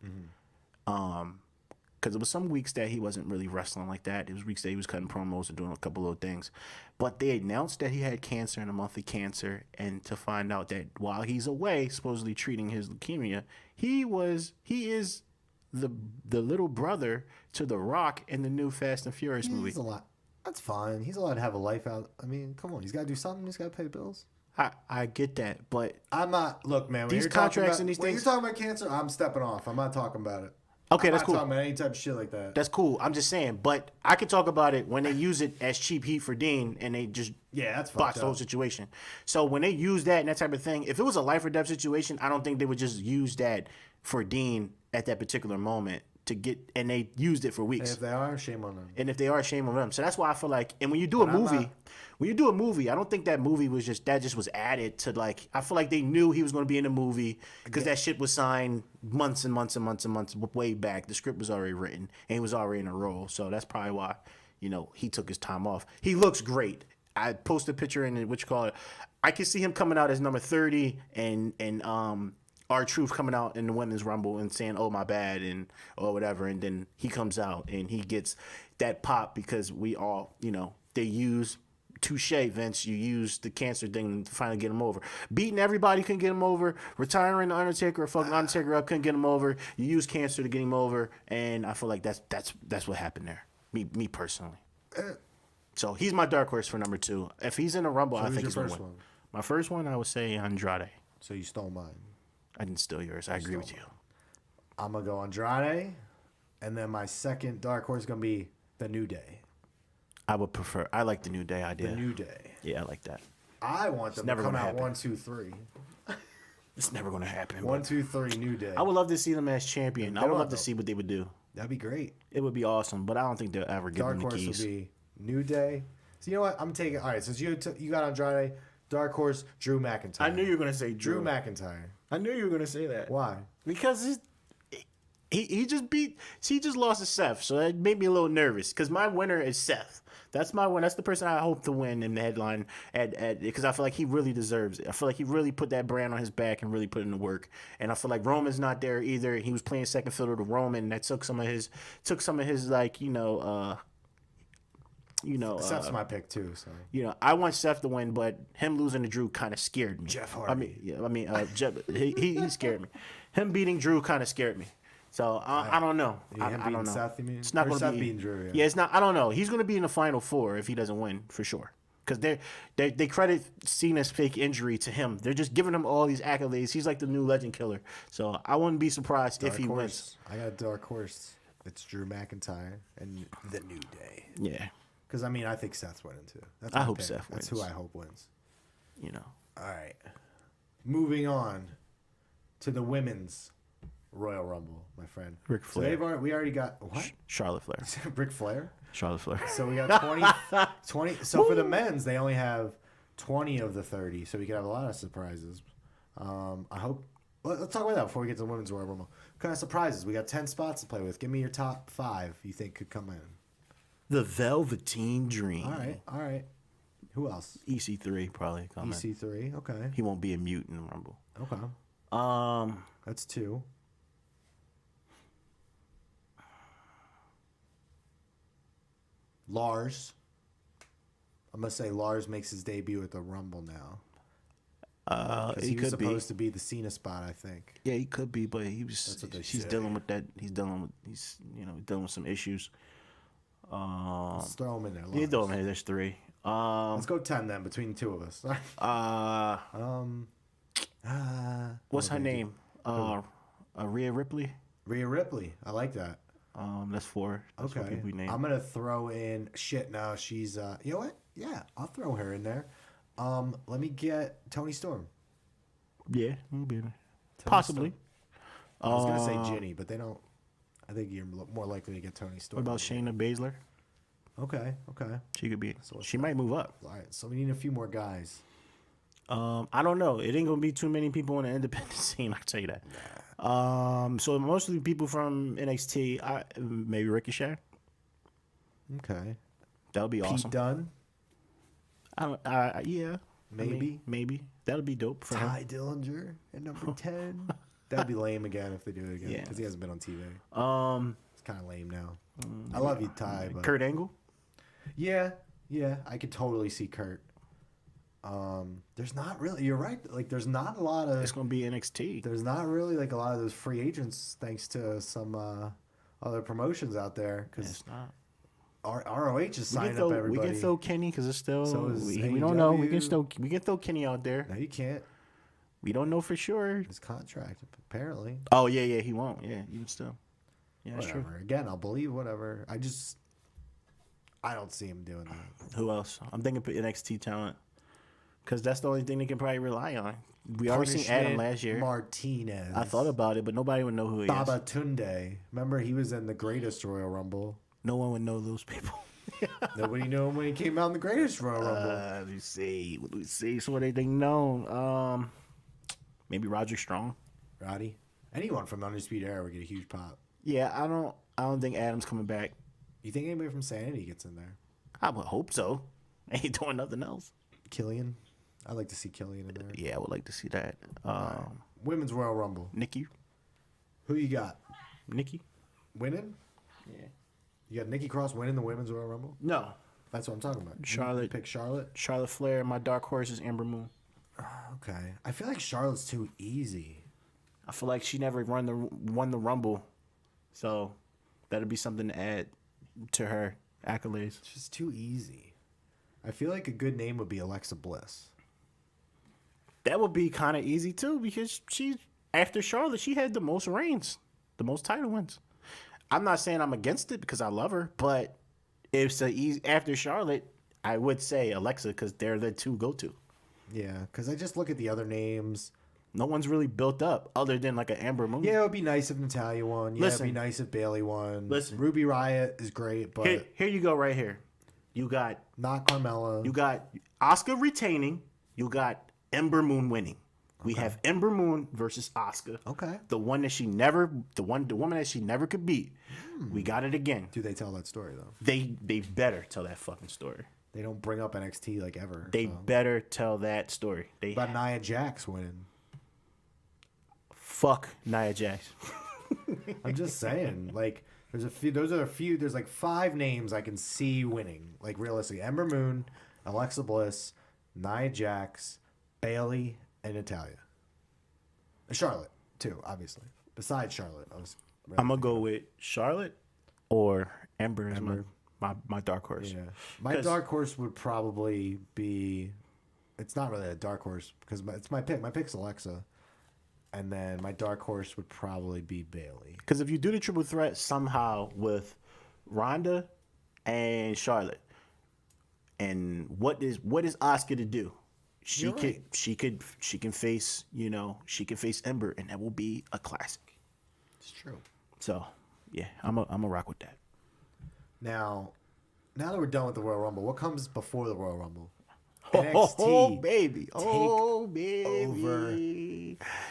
Because there was some weeks that he wasn't really wrestling like that. It was weeks that he was cutting promos and doing a couple of things. But they announced that he had cancer and a monthly cancer, and to find out that while he's away, supposedly treating his leukemia, he is the little brother to The Rock in the new Fast and Furious movie. He's a lot. That's fine. He's allowed to have a life out. I mean, come on. He's got to do something. He's got to pay bills. I get that, but I'm not. Look, man. When these you're contracts about, and these when things. you're talking about cancer, I'm stepping off. I'm not talking about it. Okay, I'm that's not cool. talking about any type of shit like that. That's cool. I'm just saying, but I could talk about it when they use it as cheap heat for Dean, and they just Yeah, that's botch fucked the whole up. situation. So when they use that and that type of thing, if it was a life or death situation, I don't think they would just use that for Dean at that particular moment to get, and they used it for And weeks. if they are, shame on them. And if they are, shame on them. So that's why I feel like, and when you do a But I'm movie, I don't think that movie was just was added to, like, I feel like they knew he was going to be in the movie because that shit was signed months and months and months and months way back. The script was already written and he was already in a role. So that's probably why, you know, he took his time off. He looks great. I posted a picture in what you call it. I can see him coming out as number 30 and R-Truth coming out in the Women's Rumble and saying, "Oh, my bad," and or whatever, and then he comes out and he gets that pop because we all, you know, they use touche, Vince. You use the cancer thing to finally get him over. Beating everybody couldn't get him over. Retiring the Undertaker or fucking Undertaker up couldn't get him over. You use cancer to get him over, and I feel like that's what happened there. Me personally. So he's my dark horse for number 2. If he's in a Rumble, I who's think your he's gonna first win. one? My first one, I would say Andrade. So you stole mine. I didn't steal yours. I agree with you. I'm going to go Andrade. And then my second dark horse is going to be The New Day. I like the New Day idea. The New Day. Yeah, I like that. I want them to never come gonna out happen. 1, 2, 3. It's never going to happen. 1, 2, 3, New Day. I would love to see them as champion. I would don't love to though. see what they would do. That'd be great. It would be awesome, but I don't think they'll ever give Dark them the horse keys. would be New Day. So you know what? I'm taking. All right, since you got Andrade, dark horse Drew McIntyre. I knew you were going to say Drew Drew. McIntyre. I knew you were going to say that. Why? Because he just lost to Seth, so that made me a little nervous. Because my winner is Seth. That's my one. That's the person I hope to win in the headline. Because I feel like he really deserves it. I feel like he really put that brand on his back and really put in the work. And I feel like Roman's not there either. He was playing second fiddle to Roman. And that took some of his like Seth's my pick too. So I want Seth to win, but him losing to Drew kind of scared me. Jeff Hardy. Jeff, he scared me. Him beating Drew kind of scared me. So I don't know. I don't know. Seth, you mean? It's not Or going to Seth be beating Drew. Yeah, it's not. I don't know. He's going to be in the final 4 if he doesn't win for sure. Because they credit Cena's fake injury to him. They're just giving him all these accolades. He's like the new legend killer. So I wouldn't be surprised if he wins. I got a dark horse. It's Drew McIntyre and The New Day. Yeah. Because I think Seth's winning too. That's I my hope pick. Seth That's wins. who I hope wins. You know. All right. Moving on to the women's Royal Rumble, my friend. Ric Flair. So we already got what? Charlotte Flair. Ric Flair. Charlotte Flair. So we got 20. So for the men's, they only have 20 of the 30. So we could have a lot of surprises. I hope. Let's talk about that before we get to the women's Royal Rumble. What kind of surprises? We got 10 spots to play with. Give me your top 5 you think could come in. The Velveteen Dream. All right. Who else? EC3 probably coming. EC3. Okay. He won't be a mute in the Rumble. Okay. That's 2. Lars. I'm gonna say Lars makes his debut at the Rumble now. He was supposed to be the Cena spot, I think. Yeah, he could be, but he's dealing with that. He's dealing with some issues. Let's throw him in there. You throw him in there. There's 3. Let's go 10 then between the 2 of us. What's her name? Rhea Ripley. Rhea Ripley. I like that. That's 4. That's okay. We named. I'm gonna throw in shit now. She's you know what? Yeah, I'll throw her in there. Let me get Tony Storm. Yeah, we'll be in there. Possibly. I was gonna say Ginny, but they don't. I think you're more likely to get Tony Storm. What about Shayna Baszler? Okay. She could be. She might move up. All right, so we need a few more guys. I don't know. It ain't gonna be too many people in the independent scene. I will tell you that. So mostly people from NXT. Maybe Ricochet. Okay. That would be awesome. Pete Dunne. Yeah. Maybe that'll be dope for Ty him. Dillinger at number 10. That'd be lame again if they do it again. Yeah. Because he hasn't been on TV. It's kind of lame now. I love you, Ty. But Kurt Angle. Yeah. I could totally see Kurt. There's not really. You're right. Like, there's not a lot of. It's gonna be NXT. There's not really like a lot of those free agents, thanks to some other promotions out there. Because it's not. ROH is signing up everybody. We can throw Kenny because it's still. So is we don't know. We can throw Kenny out there. No, you can't. We don't know for sure. His contract, apparently. Oh yeah, he won't. Yeah, even still. Yeah, that's Whatever. true. Again, I'll believe whatever. I don't see him doing that. Who else? I'm thinking NXT talent. Because that's the only thing they can probably rely on. We already seen Adam last year. Martinez. I thought about it, but nobody would know who he is. Babatunde. Remember, he was in the Greatest Royal Rumble. No one would know those people. Nobody knew him when he came out in the Greatest Royal Rumble. Let me see. What do we see? So what they think known? Maybe Roderick Strong. Roddy. Anyone from the Undisputed Era would get a huge pop. Yeah, I don't think Adam's coming back. You think anybody from Sanity gets in there? I would hope so. Ain't doing nothing else. Killian. I'd like to see Killian in there. Yeah, I would like to see that. Right. Women's Royal Rumble. Nikki. Who you got? Nikki. Winning? Yeah. You got Nikki Cross winning the Women's Royal Rumble? No. That's what I'm talking about. Charlotte. You pick Charlotte? Charlotte Flair. My dark horse is Ember Moon. Okay. I feel like Charlotte's too easy. I feel like she never won the Rumble. So that'd be something to add to her accolades. It's just too easy. I feel like a good name would be Alexa Bliss. That would be kind of easy too, because after Charlotte, she had the most reigns, the most title wins. I'm not saying I'm against it because I love her, but if it's after Charlotte, I would say Alexa because they're the two go-to. Yeah, because I just look at the other names. No one's really built up other than like an Amber Moon. Yeah, it would be nice if Natalya won. Yeah, it'd be nice if Bayley won. Listen, Ruby Riott is great, but here you go right here. You got not Carmella. You got Asuka retaining. You got Ember Moon winning. We have Ember Moon versus Asuka. Okay. The woman that she never could beat. We got it again. Do they tell that story though? They better tell that fucking story. They don't bring up NXT like ever. They better tell that story. But Nia Jax winning. Fuck Nia Jax. I'm just saying, like, there's a few. There's like 5 names I can see winning. Like, realistically, Ember Moon, Alexa Bliss, Nia Jax, Bayley, and Natalya. And Charlotte too, obviously. Besides Charlotte, I'm gonna go with Charlotte or Ember as my dark horse. Yeah, my dark horse would probably be. It's not really a dark horse because it's my pick. My pick's Alexa. And then my dark horse would probably be Bayley. Because if you do the triple threat somehow with Ronda and Charlotte, and what is Asuka to do? She can face Ember, and that will be a classic. It's true. So, yeah, I'm a rock with that. Now that we're done with the Royal Rumble, what comes before the Royal Rumble? Oh, baby. Oh, baby. Over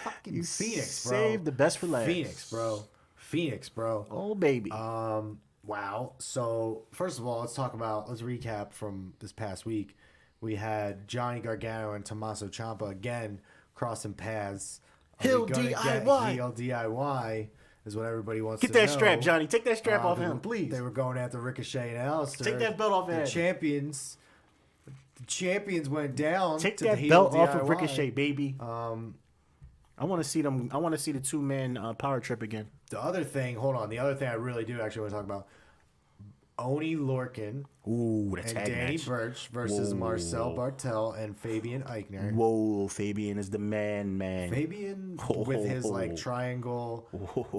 fucking You Phoenix, bro. Save the best for last. Phoenix, bro. Oh, baby. Wow. So, first of all, let's recap from this past week. We had Johnny Gargano and Tommaso Ciampa again crossing paths. Heel DIY. Heel DIY is what everybody wants Get to that know. strap, Johnny. Take that strap off him, please. They were going after Ricochet and Alistair. Take that belt off the him. champions. The champions went down. Take to that the belt heel off DIY. of Ricochet, baby. I want to see them. I want to see the two-man power trip again. The other thing I really do actually want to talk about, Oni Lorcan Ooh, the and tag Danny match. Burch versus Marcel Bartel and Fabian Eichner. Whoa, Fabian is the man. Fabian with his like triangle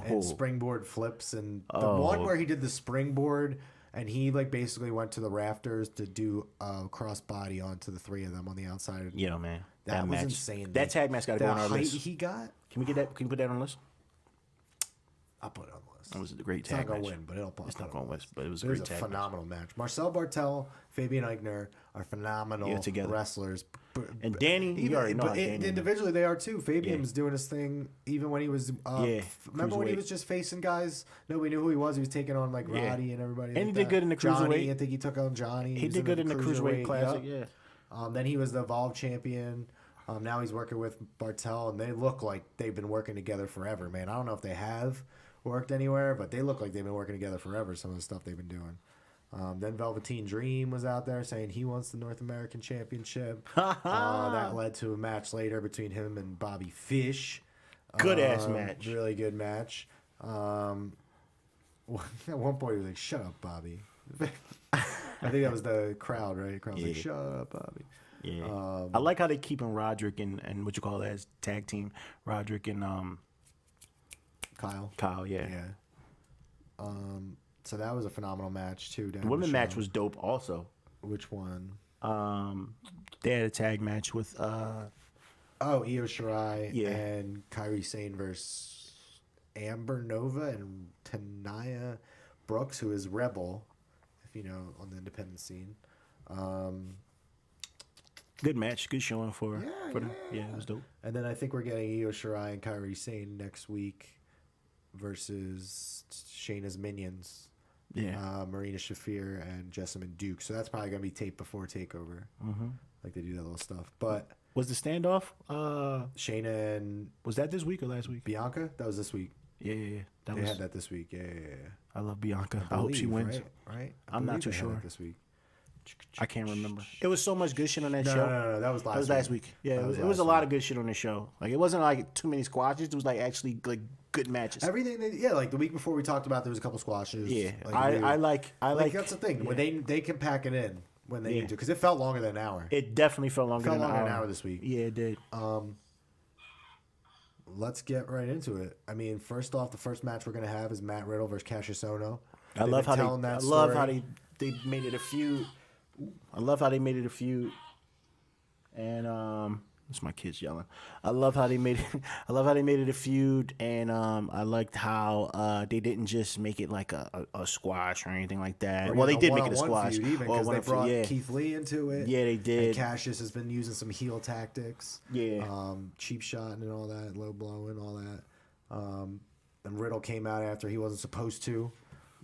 and springboard flips, and the one where he did the springboard and he like basically went to the rafters to do a crossbody onto the three of them on the outside. Yeah, man. That was match. insane. That tag match got to go on our height list. he got. Can we get that? Can you put that on the list? I'll put it on the list. That was a great It's tag not gonna match. win, but it'll. It's not going to win, but it was a It was great a tag match. phenomenal match. Marcel Bartel, Fabian Eichner are phenomenal together. wrestlers. And Danny, you already know how Danny is. Individually, they are too. Fabian was doing his thing even when he was. Remember when he cruiserweight. was just facing guys? Nobody knew who he was. He was taking on like Roddy and everybody. And he like did that. good in the Johnny, cruiserweight. I think he took on Johnny. He did good in the cruiserweight classic. Yep. Yeah. Then he was the Evolve champion. Now he's working with Bartel, and they look like they've been working together forever, man. I don't know if they have worked anywhere, but they look like they've been working together forever, some of the stuff they've been doing. Then Velveteen Dream was out there saying he wants the North American Championship. That led to a match later between him and Bobby Fish. Good-ass match. Really good match. At one point, he was like, "Shut up, Bobby." I think that was the crowd, right? The crowd was like, "Shut up, Bobby." Yeah. I like how they keeping Roderick and what you call that as tag team. Roderick and Kyle, yeah. So that was a phenomenal match too. The women match was dope also. Which one? They had a tag match with Io Shirai and Kairi Sane versus Amber Nova and Tanaya Brooks, who is Rebel, if you know, on the independent scene. Good match, good showing for them. Yeah, it was dope. And then I think we're getting Io Shirai and Kairi Sane next week versus Shayna's Minions. Yeah. Marina Shafir and Jessamine Duke. So that's probably gonna be taped before Takeover. Mm-hmm. Like they do that little stuff. But was the standoff? Shayna and was that this week or last week? Bianca? That was this week. Yeah. They had that this week. Yeah. I love Bianca. I hope she wins. Right? I'm not too sure. This week. I can't remember. It was so much good shit on that show. No. That was last week. Yeah, it was a lot of good shit on the show. Like it wasn't like too many squashes. It was like actually like good matches. Everything. Like the week before we talked about, there was a couple squashes. Yeah, like, I like. That's the thing. When they can pack it in when they need to, because it felt longer than an hour. It definitely felt longer than an hour this week. Yeah, it did. Let's get right into it. I mean, first off, the first match we're gonna have is Matt Riddle versus Cassius Ohno. I love how they made it a feud. I love how they made it a feud. And it's my kids yelling. I love how they made it. I love how they made it a feud, and I liked how they didn't just make it like a squash or anything like that. Well, they did make it a squash, because they brought Keith Lee into it. Yeah, they did. And Cassius has been using some heel tactics. Yeah, cheap shotting and all that, low blowing, all that. And Riddle came out after he wasn't supposed to.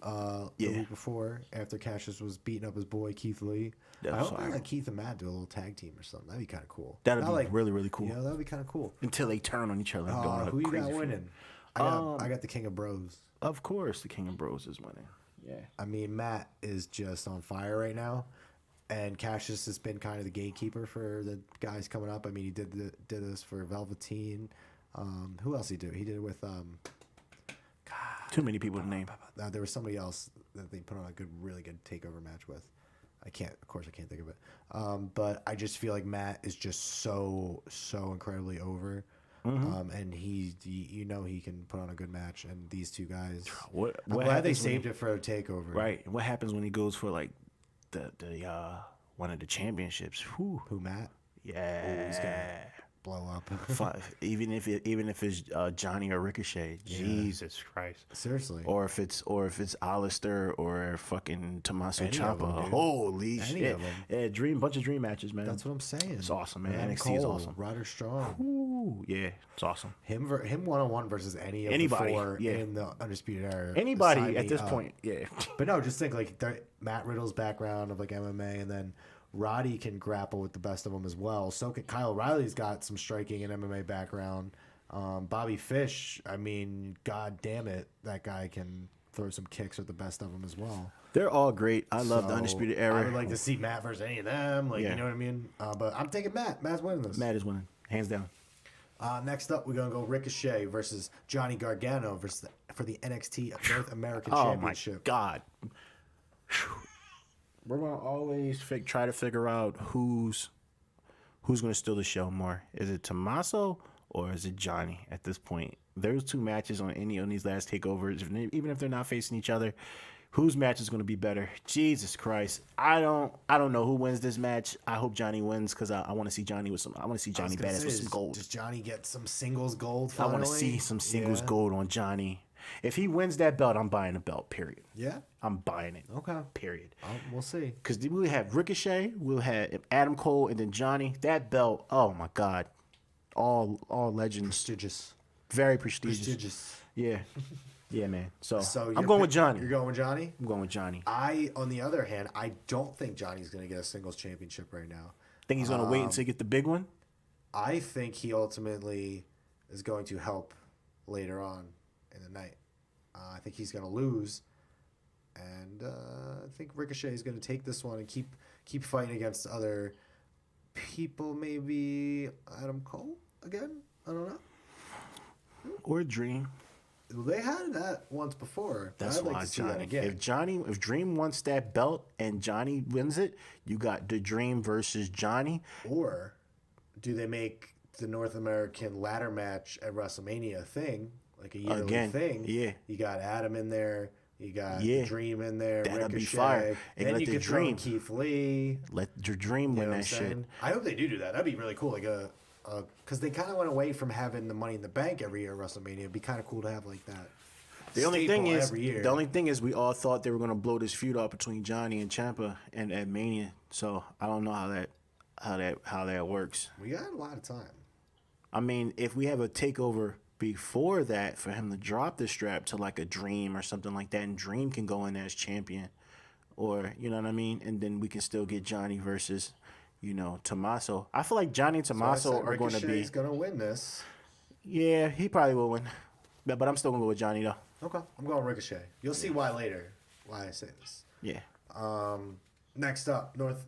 The week before, after Cassius was beating up his boy Keith Lee. I hope like Keith and Matt do a little tag team or something. That'd be kind of cool. That'd be really, really cool. Yeah, that'd be kind of cool. Until they turn on each other. Who you got winning? I got the King of Bros. Of course, the King of Bros is winning. Yeah. I mean, Matt is just on fire right now, and Cassius has been kind of the gatekeeper for the guys coming up. I mean, he did this for Velveteen. Who else did he do? He did it with too many people to name. There was somebody else that they put on a really good takeover match with. I can't think of it. But I just feel like Matt is just so incredibly over. Mm-hmm. And he can put on a good match. And these two guys, I'm glad they saved it for a takeover. Right. What happens when he goes for like the one of the championships? Who Matt? Yeah. blow up. Even if it's Johnny or Ricochet, Jesus Christ. Seriously. Or if it's Alistair or fucking Tommaso Any of them, Ciampa. dude. Holy Any shit! of them. Yeah, bunch of dream matches, man. That's what I'm saying. It's awesome, man. Adam NXT is Cole, awesome. Ryder Strong. Ooh, yeah, it's awesome. Him one-on-one versus anybody, the four in the Undisputed Era. Anybody Sign at me this up. point, yeah. But no, just think like Matt Riddle's background of like MMA, and then Roddy can grapple with the best of them as well. So can Kyle O'Reilly's got some striking and MMA background. Bobby Fish, I mean, god damn it, that guy can throw some kicks with the best of them as well. They're all great. I love the Undisputed Era. I would like to see Matt versus any of them. Like, Yeah. you know what I mean? But I'm taking Matt. Matt's winning this. Matt is winning, hands down. Next up, we're going to go Ricochet versus Johnny Gargano for the NXT North American Oh Championship. my God. We're gonna always try to figure out who's gonna steal the show more. Is it Tommaso or is it Johnny at this point? There's two matches on any of these last takeovers, even if they're not facing each other. Whose match is gonna be better? Jesus Christ, I don't know who wins this match. I hope Johnny wins because I want to see Johnny with some. I want to see Johnny badass with some gold. Does Johnny get some singles gold I finally? want to see some singles Yeah. gold on Johnny. If he wins that belt, I'm buying the belt. Period. Yeah? I'm buying it. Okay. Period. We'll see. Because we have Ricochet, we'll have Adam Cole, and then Johnny. That belt, oh my God, all legends, Prestigious. very prestigious. Yeah, yeah, man. So I'm going with Johnny. You're going with Johnny? I'm going with Johnny. On the other hand, I don't think Johnny's going to get a singles championship right now. Think he's gonna wait until he get the big one. I think he ultimately is going to help later on in the night. I think he's going to lose, and I think Ricochet is going to take this one and keep fighting against other people. Maybe Adam Cole again. I don't know. Or Dream. Well, they had that once before. That's I'd like why to see that again. If Dream wants that belt and Johnny wins it, you got the Dream versus Johnny. Or do they make the North American ladder match at WrestleMania a thing, like a yearly thing? Yeah. You got Adam in there. You got Yeah. Dream in there. That'd be Ricochet. fire. And Then let you the could throw Dream- in Keith Lee. Let your Dream You win know what that I'm shit. saying? I hope they do that. That'd be really cool. Like because they kind of went away from having the Money in the Bank every year at WrestleMania. It'd be kind of cool to have like that. The only staple thing is, every year. we all thought they were gonna blow this feud up between Johnny and Ciampa and at Mania. So I don't know how that works. We got a lot of time. I mean, if we have a takeover before that for him to drop the strap to like a Dream or something like that, and Dream can go in as champion, or you know what I mean, and then we can still get Johnny versus, Tommaso. I feel like Johnny and Tommaso are going to be. Ricochet's going to win this. Yeah, he probably will win, but I'm still gonna go with Johnny though. Okay, I'm going Ricochet. You'll see why later. Why I say this. Yeah. Next up, North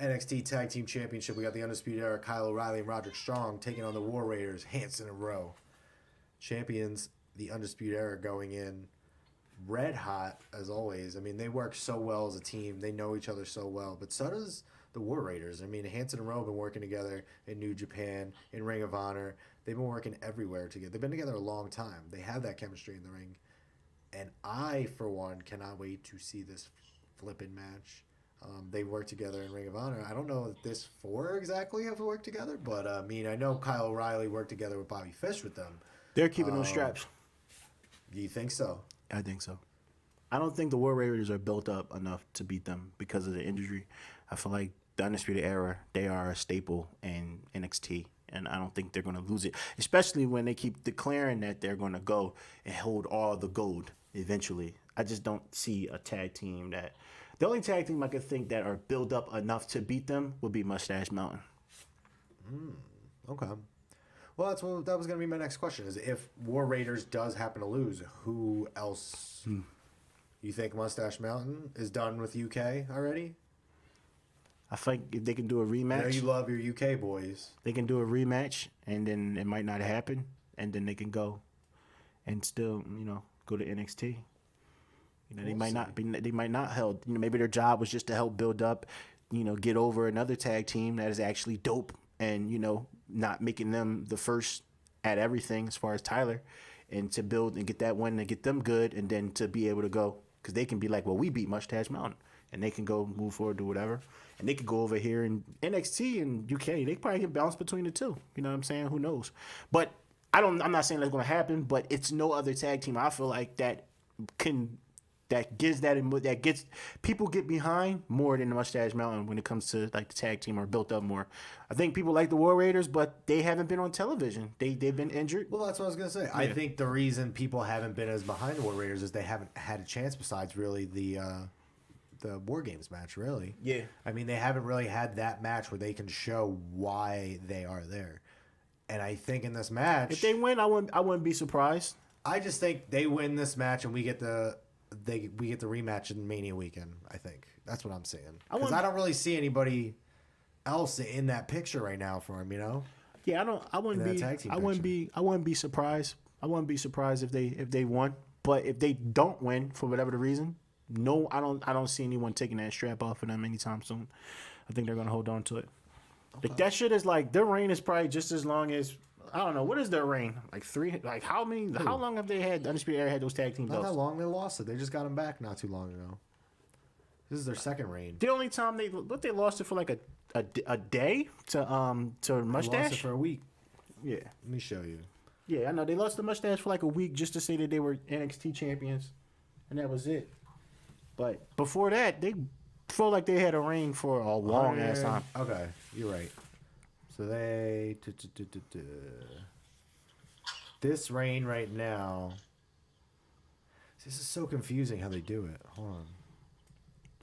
NXT Tag Team Championship. We got the Undisputed Era, Kyle O'Reilly and Roderick Strong taking on the War Raiders, Hanson and Rowe. Champions, the Undisputed Era, going in red hot as always. I mean, they work so well as a team. They know each other so well. But so does the War Raiders. I mean, Hanson and Rowe have been working together in New Japan, in Ring of Honor. They've been working everywhere together. They've been together a long time. They have that chemistry in the ring. And I, for one, cannot wait to see this flipping match. They work together in Ring of Honor. I don't know if this four exactly have worked together, but I mean, I know Kyle O'Reilly worked together with Bobby Fish with them. They're keeping those straps. Do you think so? I think so. I don't think the War Raiders are built up enough to beat them because of the injury. I feel like the Undisputed Era, they are a staple in NXT, and I don't think they're going to lose it, especially when they keep declaring that they're going to go and hold all the gold eventually. I just don't see a tag team that... The only tag team I could think that are built up enough to beat them would be Mustache Mountain. Okay. Well, that was going to be my next question, is if War Raiders does happen to lose, who else... You think Mustache Mountain is done with UK already? I think if they can do a I know rematch, you love your UK boys. they can do a rematch, and then it might not happen, and then they can go and still, go to NXT. They might not be. They might not help. Maybe their job was just to help build up, get over another tag team that is actually dope, and not making them the first at everything as far as Tyler, and to build and get that win and get them good, and then to be able to go because they can be like, well, we beat Mustache Mountain, and they can go move forward, do whatever, and they could go over here in NXT and UK. They probably can bounce between the two. You know what I'm saying? Who knows? But I'm not saying that's going to happen. But it's no other tag team I feel like that gets people get behind more than the Mustache Mountain when it comes to like the tag team or built up more. I think people like the War Raiders, but they haven't been on television. They've been injured. Well, that's what I was gonna say. Yeah. I think the reason people haven't been as behind the War Raiders is they haven't had a chance besides really the War Games match. Really, Yeah. I mean, they haven't really had that match where they can show why they are there. And I think in this match, If they win, I wouldn't be surprised. I just think they win this match and we get the rematch in Mania weekend. I think that's what I'm saying, because I don't really see anybody else in that picture right now for him. You know? Yeah, I wouldn't be surprised. I wouldn't be surprised if they won. But if they don't win for whatever the reason, no, I don't see anyone taking that strap off of them anytime soon. I think they're gonna hold on to it. Okay. Like that shit is like their reign is probably just as long as. I don't know. What is their reign? Like 3? Like how many? How long have they had? Undisputed Era had those tag team belts? Not that long. They lost it. They just got them back not too long ago. This is their second reign. The only time they lost it for like a day to Mustache. They lost it for a week. Yeah. Let me show you. Yeah, I know they lost the Mustache for like a week just to say that they were NXT champions, and that was it. But before that, they felt like they had a reign for a long ass time. Okay, you're right. So they this reign right now. This is so confusing how they do it. Hold on.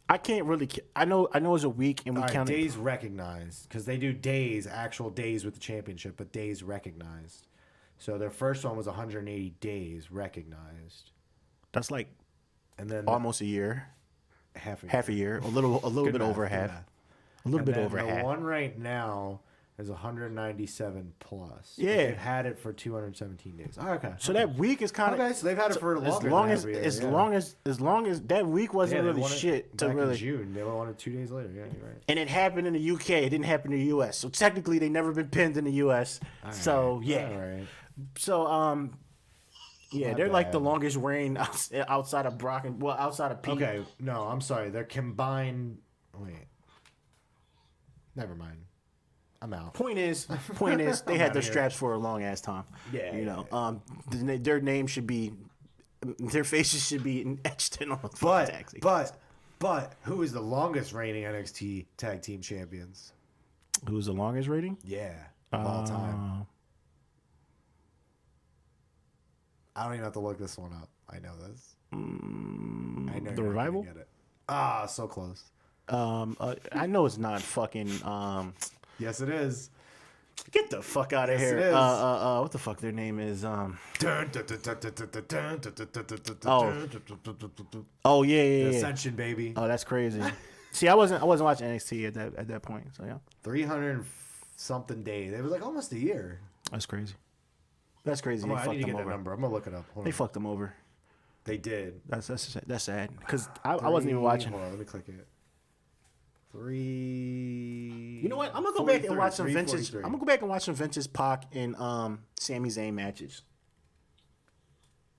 I can't really. I know it's a week, and we count days recognized because they do days, actual days with the championship, but days recognized. So their first one was 180 days recognized. That's like, and then almost a year, half a year, a little bit over half, a little bit over half. The one right now is 197 plus. Yeah, they've had it for 217 days. Oh, okay. So that week is kind of okay. So they've had it for longer. As long as that week wasn't really shit to really. In June, they won it 2 days later. Yeah, you're right. And it happened in the UK. It didn't happen in the US. So technically, they never been pinned in the US. All so right. yeah. All right. So yeah, they're like the longest reign outside of Brock and outside of Pete. Okay, no, I'm sorry. They're combined. Wait, never mind. I'm out. Point is, they had their straps for a long ass time. Yeah, you know, their name should be, their faces should be etched in on the taxi. But who is the longest reigning NXT Tag Team Champions? Who's the longest reigning? Yeah, of all time. I don't even have to look this one up. I know this. I know the Revival. Get it. So close. I know it's not fucking. Yes, it is. Get the fuck out of here. It is. What the fuck their name is? Oh yeah. The Ascension, baby. Oh, that's crazy. See, I wasn't watching NXT at that point. So yeah. 300 something days. It was like almost a year. That's crazy. That's crazy. I need to get that number. I'm gonna look it up. They fucked them over. They did. That's sad. Because I wasn't even watching. Hold on, let me click it. 3. You know what? I'm gonna go back and watch some vintage. I'm gonna go back and watch some vintage Pac and Sami Zayn matches.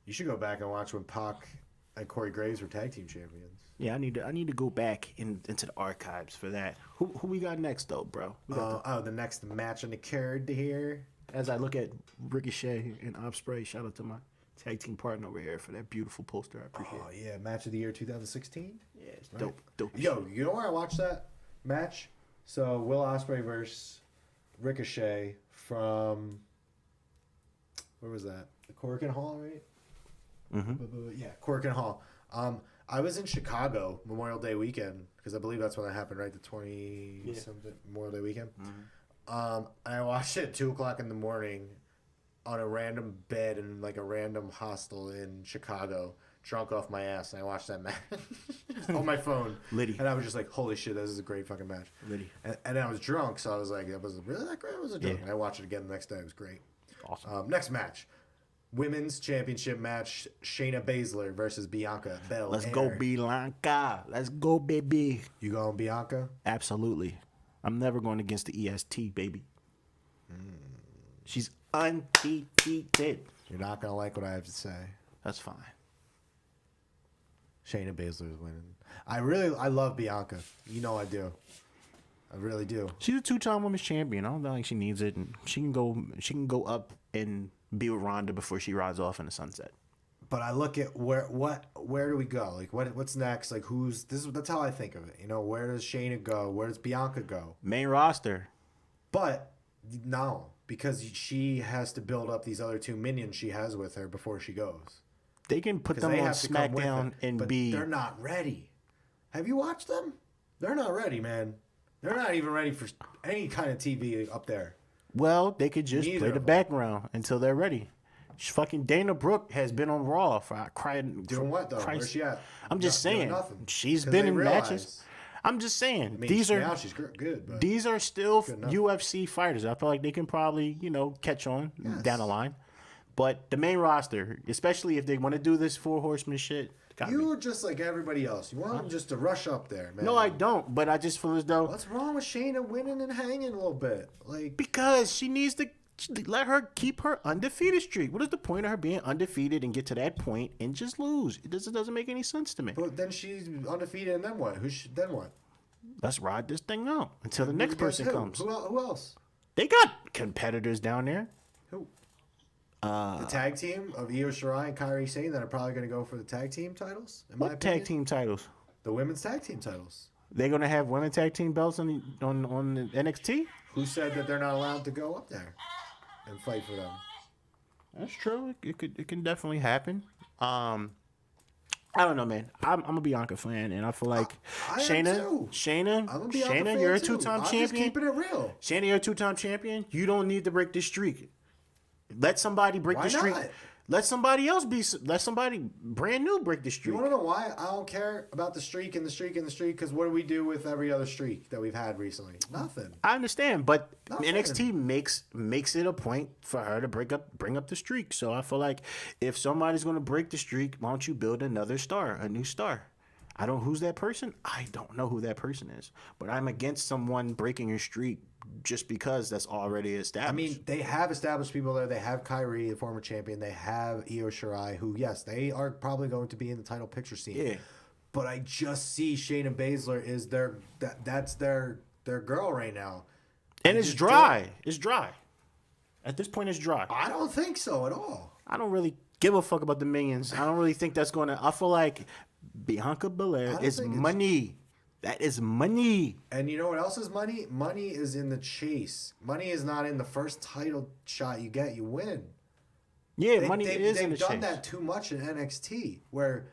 You should go back and watch when Pac and Corey Graves were tag team champions. Yeah, I need to go back into the archives for that. Who we got next though, bro? The next match on the card here. As I look at Ricochet and Ospreay, shout out to my tag team partner over here for that beautiful poster. I appreciate it. Oh yeah, match of the year 2016. Yeah, it's dope. Yo, you know where I watched that match? So Will Ospreay versus Ricochet from where was that? The Corkin Hall, right? Mm-hmm. Yeah, Corkin Hall. I was in Chicago Memorial Day weekend because I believe that's when that happened, right? The 20 something Memorial Day weekend. Mm-hmm. I watched it at 2:00 in the morning on a random bed in like a random hostel in Chicago, drunk off my ass, and I watched that match on my phone. Liddy. And I was just like, holy shit, this is a great fucking match. Liddy. And I was drunk, so I was like, it was really that great? It was a drunk. Yeah. And I watched it again the next day. It was great. Awesome. Next match. Women's Championship match, Shayna Baszler versus Bianca Belair. Let's go, Bianca. Let's go, baby. You going Bianca? Absolutely. I'm never going against the EST, baby. She's undefeated. You're not going to like what I have to say. That's fine. Shayna Baszler is winning. I love Bianca. You know I do. I really do. She's a 2-time women's champion. I don't think she needs it. And she can go up and be with Ronda before she rides off in the sunset. But I look at where do we go? Like what's next? Like that's how I think of it. You know, where does Shayna go? Where does Bianca go? Main roster. But no, because she has to build up these other 2 minions she has with her before she goes. They can put them on SmackDown and be. They're not ready. Have you watched them? They're not ready, man. They're not even ready for any kind of TV up there. Well, they could just play the background until they're ready. Fucking Dana Brooke has been on Raw for crying. Doing what though? Where's she at? I'm just saying. She's been in matches. I'm just saying. I mean, now she's good. But these are still UFC fighters. I feel like they can probably catch on down the line. But the main roster, especially if they want to do this 4 horsemen shit. You're just like everybody else. You want them just to rush up there, man. No, I don't. But I just feel as though. What's wrong with Shayna winning and hanging a little bit? Because she needs to let her keep her undefeated streak. What is the point of her being undefeated and get to that point and just lose? It doesn't make any sense to me. But then she's undefeated, and then what? Then what? Let's ride this thing out until the next person comes. Who else? They got competitors down there. Who? The tag team of Io Shirai and Kairi Sane that are probably going to go for the tag team titles. What tag team titles? The women's tag team titles. They're going to have women's tag team belts on the NXT? Who said that they're not allowed to go up there and fight for them? That's true. It can definitely happen. I don't know, man. I'm a Bianca fan, and I feel like Shayna, you're a 2-time champion. I'm just keeping it real. Shayna, you're a 2-time champion. You don't need to break this streak. Let somebody break the streak. Not? Let somebody brand new break the streak. You want to know why I don't care about the streak and the streak and the streak? Because what do we do with every other streak that we've had recently? Nothing. I understand, but NXT makes it a point for her to bring up the streak. So I feel like if somebody's going to break the streak, why don't you build a new star? Who's that person? I don't know who that person is, but I'm against someone breaking your streak just because that's already established. I mean, they have established people there. They have Kyrie, the former champion. They have Io Shirai, who, yes, they are probably going to be in the title picture scene. Yeah. But I just see Shayna Baszler is that's their girl right now. And it's dry. It's dry. At this point, it's dry. I don't think so at all. I don't really give a fuck about the minions. I don't really think that's going to... I feel like Bianca Belair is money. That is money. And you know what else is money? Money is in the chase. Money is not in the first title shot you get, you win. Yeah, money is in the chase. They've done that too much in NXT, where,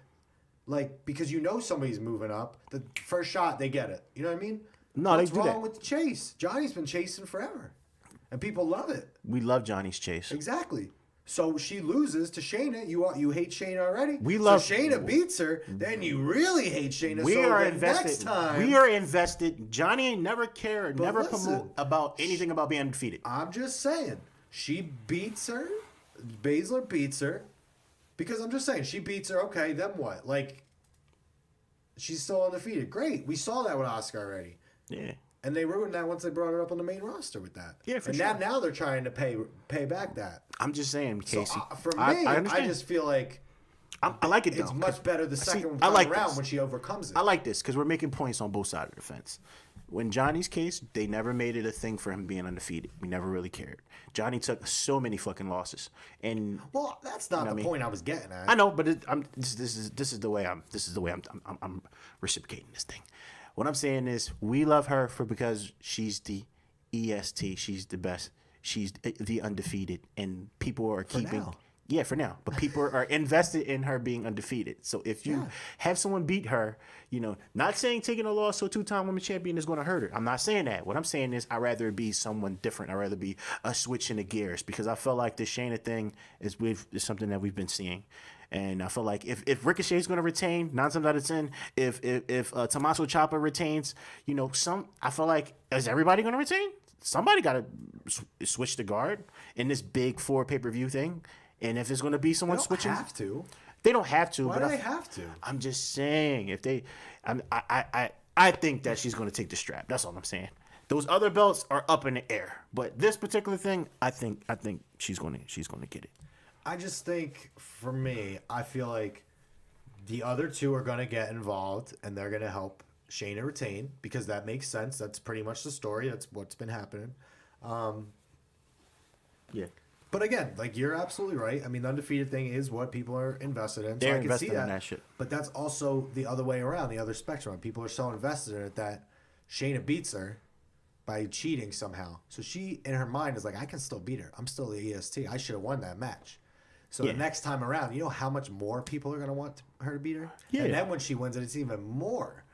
because somebody's moving up, the first shot, they get it. You know what I mean? No, What's they do that. wrong with the chase? Johnny's been chasing forever, and people love it. We love Johnny's chase. Exactly. So she loses to Shayna. You hate Shayna already. So Shayna beats her. Then you really hate Shayna. We are invested. Next time, we are invested. Johnny ain't never cared, never promote about anything about being undefeated. I'm just saying, she beats her. Baszler beats her, because I'm just saying she beats her. Okay, then what? She's still undefeated. Great. We saw that with Asuka already. Yeah. And they ruined that once they brought her up on the main roster with that. Yeah, for and sure. now they're trying to pay back that. I'm just saying, Casey. So, for me, I just feel like I like it though. It's much better the second time around when she overcomes it. I like this because we're making points on both sides of the fence. When Johnny's case, they never made it a thing for him being undefeated. We never really cared. Johnny took so many fucking losses, and that's not the point I was getting at. I know, but this is the way I'm reciprocating this thing. What I'm saying is, we love her because she's the EST. She's the best. She's the undefeated, and people are keeping. Yeah, for now. But people are invested in her being undefeated. So if you have someone beat her, not saying taking a loss to a 2-time women's champion is going to hurt her. I'm not saying that. What I'm saying is I'd rather it be someone different. I'd rather be a switch in the gears, because I feel like this Shayna thing is something that we've been seeing. And I feel like if Ricochet's going to retain, 9 times out of 10, if Tommaso Ciampa retains, I feel like, is everybody going to retain? Somebody got to switch the guard in this big 4 pay-per-view thing. And if it's going to be someone switching, they don't have to. Why do they have to? I'm just saying, I think that she's going to take the strap. That's all I'm saying. Those other belts are up in the air, but this particular thing, I think she's going to get it. I just think, for me, I feel like The other two are going to get involved, and they're going to help Shayna retain because that makes sense. That's pretty much the story. That's what's been happening. Yeah. But again, like you're absolutely right. I mean, the undefeated thing is what people are invested in. They're so I can invested see in that shit. But that's also the other way around, the other spectrum. People are so invested in it that Shayna beats her by cheating somehow. So she, in her mind, is like, I can still beat her. I'm still the EST. I should have won that match. So the next time around, you know how much more people are going to want her to beat her? Yeah. And then when she wins it, it's even more.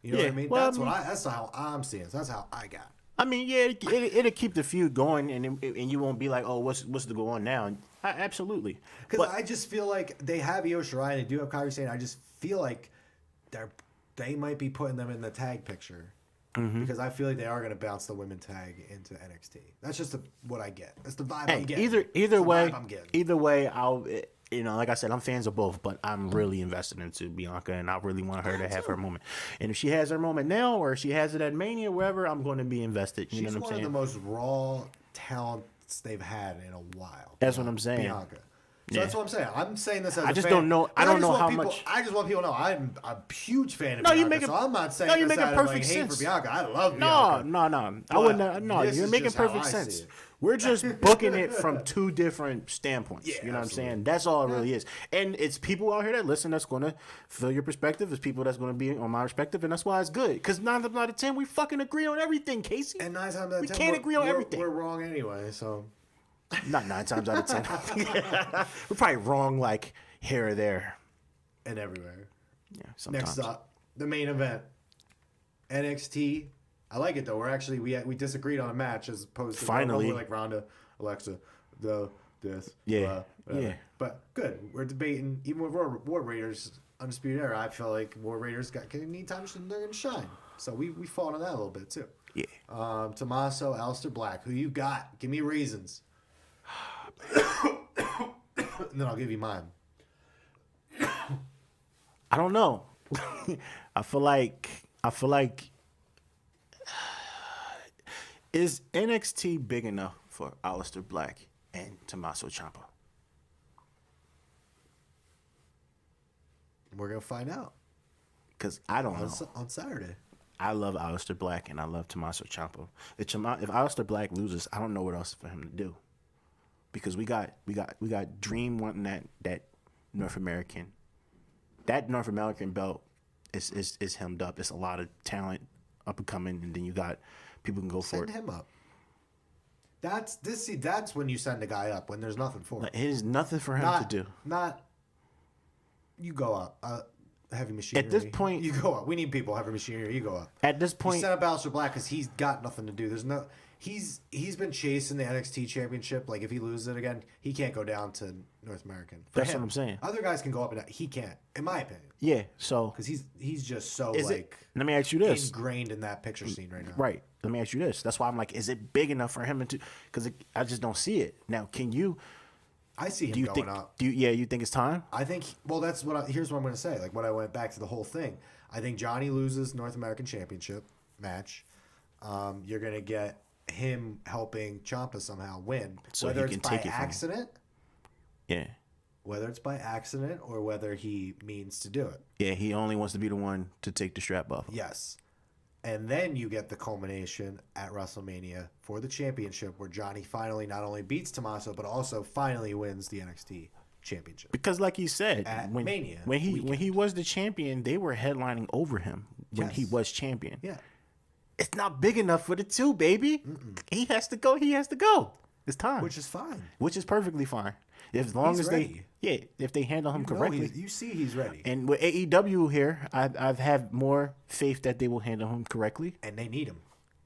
You know what I mean? Well, that's how I'm seeing it. So that's how I got it. I mean, yeah, it'll keep the feud going, and you won't be like, oh, what's to go on now? Absolutely. Because I just feel like they have Io Shirai and they do have Kairi Sane. I just feel like they might be putting them in the tag picture. Mm-hmm. Because I feel like they are going to bounce the women tag into NXT. That's just what I get. That's the vibe I'm getting. Either way, I'll. Like I said, I'm fans of both, but I'm really invested into Bianca, and I really want her to have her moment. And if she has her moment now, or she has it at Mania, wherever, I'm going to be invested. You know what I'm saying? She's one of the most raw talents they've had in a while. That's what I'm saying. Bianca. So that's what I'm saying. I'm saying this as I just don't know. I don't know how much. I just want people to know I'm a huge fan of Bianca. So I'm not saying this out of like hate for Bianca. I love Bianca. No. I wouldn't. No, you're making perfect sense. We're just booking it from two different standpoints. Yeah, you know what I'm saying? That's all it really is. And it's people out here that listen that's going to feel your perspective. It's people that's going to be on my perspective. And that's why it's good. Because 9 times out of 10, we fucking agree on everything, Casey. And 9 times out of 10, we can't agree on everything. We're wrong anyway, so. Not 9 times out of 10. We're probably wrong like here or there. And everywhere. Yeah, sometimes. Next up, the main event. NXT. I like it though. We disagreed on a match as opposed to finally like Ronda, Alexa, this. Yeah. But good. We're debating even with War Raiders Undisputed Era. I feel like War Raiders need time to they're gonna shine. So we fought on that a little bit too. Yeah. Tommaso, Aleister Black. Who you got? Give me reasons. And then I'll give you mine. I don't know. I feel like is NXT big enough for Aleister Black and Tommaso Ciampa? We're gonna find out. Cause I don't know. On Saturday. I love Aleister Black and I love Tommaso Ciampa. If Aleister Black loses, I don't know what else for him to do. Because we got Dream wanting that North American. That North American belt is hemmed up. It's a lot of talent up and coming, and then you got people can go for it. Send him up. That's when you send a guy up when there's nothing for him. There's nothing for him to do. You go up. Heavy machinery. At this point, you go up. We need people. Heavy machinery. You go up. At this point, you set up Aleister Black because he's got nothing to do. There's no. He's been chasing the NXT championship. Like if he loses it again, he can't go down to North American. That's what I'm saying. Other guys can go up and down. He can't, in my opinion. Yeah. So because he's just so let me ask you this: ingrained in that picture scene right now. Right. Let me ask you this. That's why I'm like, is it big enough for him to? Because I just don't see it now. Can you? I see him going up. You think it's time? I think. Well, here's what I'm going to say. Like when I went back to the whole thing, I think Johnny loses North American Championship match. You're going to get him helping Ciampa somehow win, so whether it's by accident. Yeah. Whether it's by accident or whether he means to do it. Yeah, he only wants to be the one to take the strap off. Yes. And then you get the culmination at WrestleMania for the championship where Johnny finally not only beats Tommaso, but also finally wins the NXT championship. Because like you said, when he was the champion, they were headlining over him when he was champion. Yeah. It's not big enough for the two, baby. Mm-mm. He has to go. It's time. Which is fine. Which is perfectly fine. As long as ready. if they handle him correctly. You see he's ready. And with AEW here, I've had more faith that they will handle him correctly. And they need him.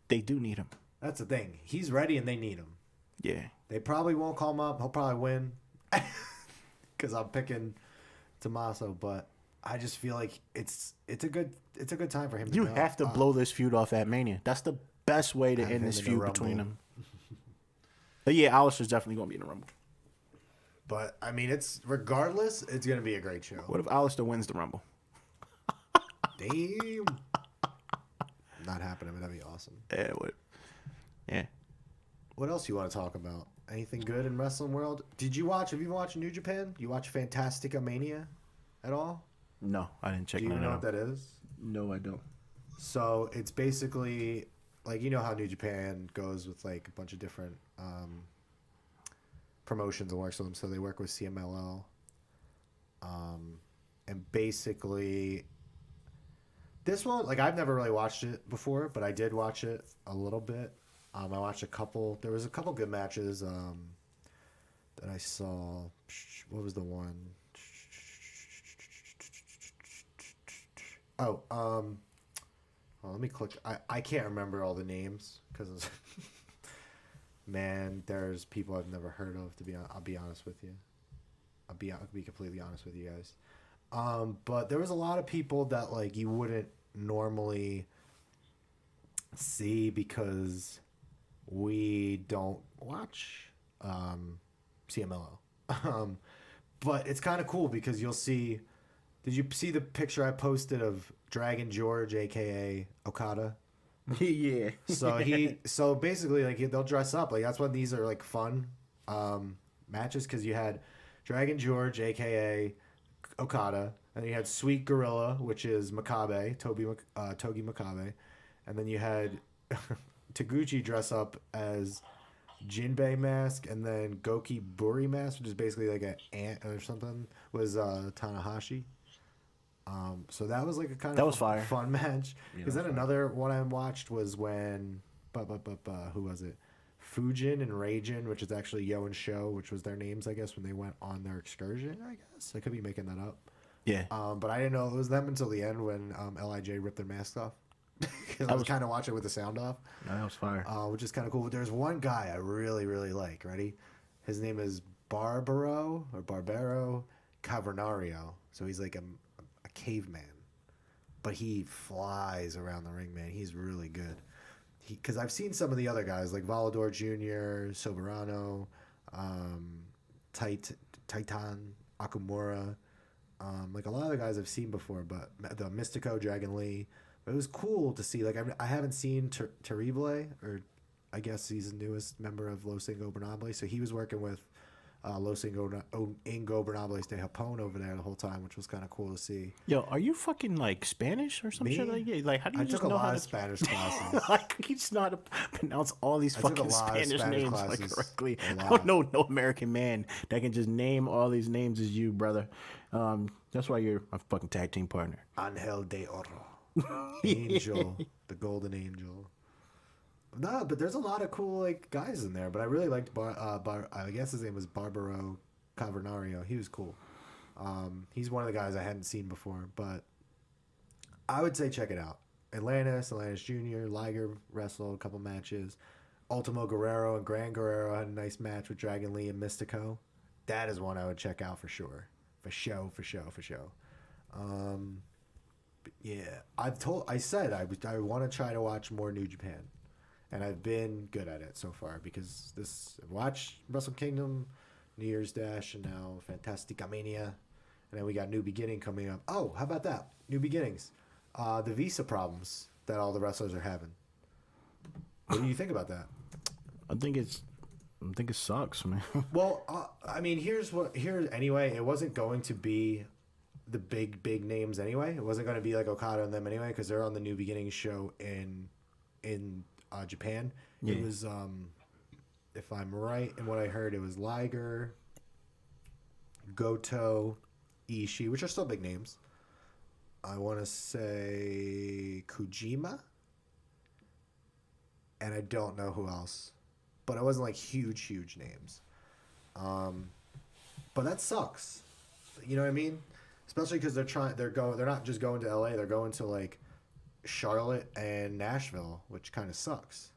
They do need him. That's the thing. He's ready and they need him. Yeah. They probably won't call him up. He'll probably win. Because I'm picking Tommaso, but I just feel like it's a good time for him to You have to blow this feud off at Mania. That's the best way to end this feud between them. But yeah, Aleister's definitely going to be in the Rumble. But, I mean, it's going to be a great show. What if Aleister wins the Rumble? Damn. Not happening, but that'd be awesome. Yeah, it would. Yeah. What else you want to talk about? Anything good in wrestling world? Have you watched New Japan? You watch Fantastica Mania at all? No, I didn't check. Do you know what that is? No, I don't. So it's basically like, you know how New Japan goes with like a bunch of different promotions and works with them. So they work with CMLL. And basically, this one, like, I've never really watched it before, but I did watch it a little bit. I watched a couple. There was a couple good matches that I saw. What was the one? Oh, let me click. I can't remember all the names because, man, there's people I've never heard of. I'll be honest with you. I'll be completely honest with you guys. But there was a lot of people that like you wouldn't normally see because we don't watch CMLL. But it's kind of cool because you'll see. Did you see the picture I posted of Dragon George, aka Okada? Yeah. So basically, like, they'll dress up. Like, that's when these are like fun matches, because you had Dragon George, aka Okada, and you had Sweet Gorilla, which is Makabe, Togi Makabe, and then you had Taguchi dress up as Jinbei mask, and then Goki Buri mask, which is basically like an ant or something, was Tanahashi. So that was like a kind of fun match. Because then another one I watched was when who was it? Fujin and Raijin, which is actually Yo and Sho, which was their names, I guess, when they went on their excursion. I guess I could be making that up. Yeah. But I didn't know it was them until the end when Lij ripped their masks off. Because I was kind of watching with the sound off. No, that was fire. Which is kind of cool. But there's one guy I really, really like. Ready? His name is Barbaro Cavernario. So he's like a caveman, but he flies around the ring, man. He's really good. Because I've seen some of the other guys like Volador Jr., Soberano, Titan, Akamura. Like a lot of the guys I've seen before, but the Mystico, Dragon Lee. It was cool to see. Like, I haven't seen Terrible, or I guess he's the newest member of Los Ingobernables. So he was working with Los Ingobernables de Japón over there the whole time, which was kind of cool to see. Yo, are you fucking like Spanish or some shit like that? Like, how do you just know how to... I took a lot of Spanish classes. Like, you just know how to pronounce all these fucking Spanish names like correctly. I don't know no American man that can just name all these names as you, brother. That's why you're my fucking tag team partner. Angel de Oro. Angel, the golden angel. No, but there's a lot of cool like guys in there. But I really liked I guess his name was Barbaro Cavernario. He was cool. He's one of the guys I hadn't seen before, but I would say check it out. Atlantis Jr., Liger wrestled a couple matches. Ultimo Guerrero and Gran Guerrero had a nice match with Dragon Lee and Mystico. That is one I would check out for sure. For show. Yeah, I said I want to try to watch more New Japan. And I've been good at it so far because I've watched Wrestle Kingdom, New Year's Dash, and now Fantastica Mania. And then we got New Beginning coming up. Oh, how about that? New Beginnings. The visa problems that all the wrestlers are having. What do you think about that? I think it sucks, man. Well, I mean, anyway, it wasn't going to be the big names anyway. It wasn't going to be like Okada and them anyway because they're on the New Beginnings show in Japan. Yeah. It was, if I'm right in what I heard, it was Liger, Goto, Ishii, which are still big names. I want to say Kojima, and I don't know who else, but it wasn't like huge names. But that sucks. You know what I mean? Especially because they're not just going to LA, they're going to like Charlotte and Nashville, which kind of sucks.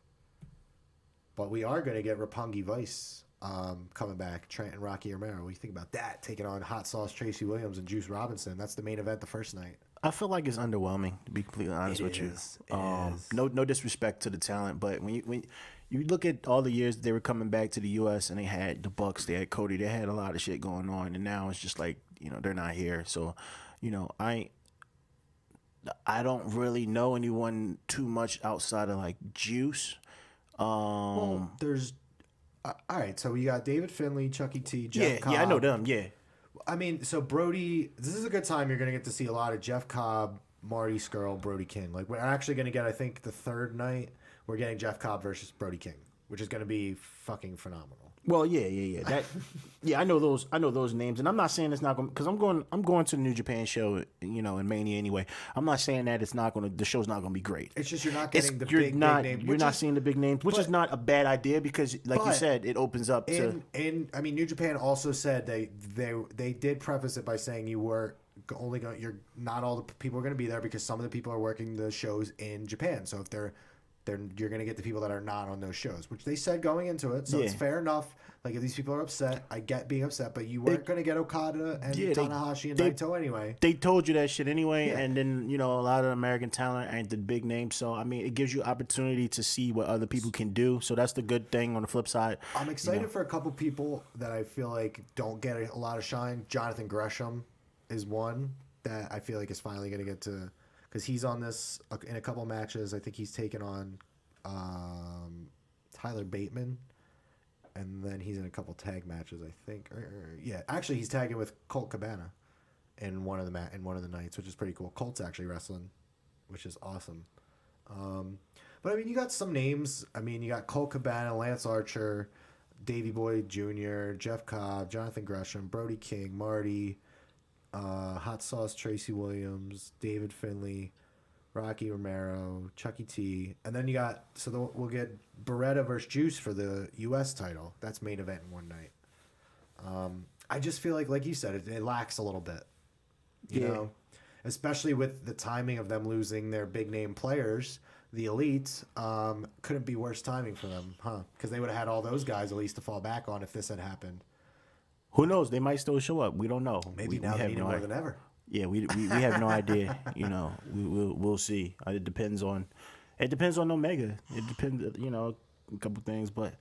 But we are going to get Roppongi Vice coming back, Trent and Rocky Romero. What do you think about that? Taking on Hot Sauce Tracy Williams and Juice Robinson. That's the main event the first night. I feel like it's underwhelming, to be completely honest with you. No disrespect to the talent, but when you look at all the years they were coming back to the U.S. and they had the Bucks, they had Cody, they had a lot of shit going on, and now it's just like, they're not here. So, I don't really know anyone too much outside of like Juice. Well, there's all right. So we got David Finlay, Chucky T, Jeff Cobb. Yeah, I know them. Yeah, I mean, so Brody, this is a good time. You're going to get to see a lot of Jeff Cobb, Marty Scurll, Brody King. Like, we're actually going to get, I think, the third night, we're getting Jeff Cobb versus Brody King, which is going to be fucking phenomenal. Well, yeah. I know those names, and I'm not saying it's not going because I'm going to the New Japan show, in Mania anyway. I'm not saying that the show's not going to be great. It's just you're not getting big names. You're not seeing the big names, which is not a bad idea because, like you said, it opens up to. And I mean, New Japan also said they did preface it by saying you're not all the people are going to be there because some of the people are working the shows in Japan. So if you're going to get the people that are not on those shows, which they said going into it. So it's fair enough. Like, if these people are upset, I get being upset, but you weren't going to get Okada and Tanahashi and Naito anyway. They told you that shit anyway, and then, a lot of American talent ain't the big name. So, I mean, it gives you opportunity to see what other people can do. So that's the good thing on the flip side. I'm excited for a couple people that I feel like don't get a lot of shine. Jonathan Gresham is one that I feel like is finally going to get to... Because he's on this in a couple matches. I think he's taken on Tyler Bateman, and then he's in a couple tag matches. I think, actually, he's tagging with Colt Cabana in one of the nights, which is pretty cool. Colt's actually wrestling, which is awesome. But I mean, you got some names. I mean, you got Colt Cabana, Lance Archer, Davey Boy Jr., Jeff Cobb, Jonathan Gresham, Brody King, Marty. Hot Sauce, Tracy Williams, David Finlay, Rocky Romero, Chucky T, and then we'll get Beretta versus Juice for the U.S. title. That's main event in one night. I just feel like you said, it lacks a little bit, you know, especially with the timing of them losing their big name players. The Elite couldn't be worse timing for them, huh? Because they would have had all those guys at least to fall back on if this had happened. Who knows? They might still show up. We don't know. Maybe now they need more than ever. Yeah, we have no idea. We'll see. It depends on Omega. It depends, a couple things, but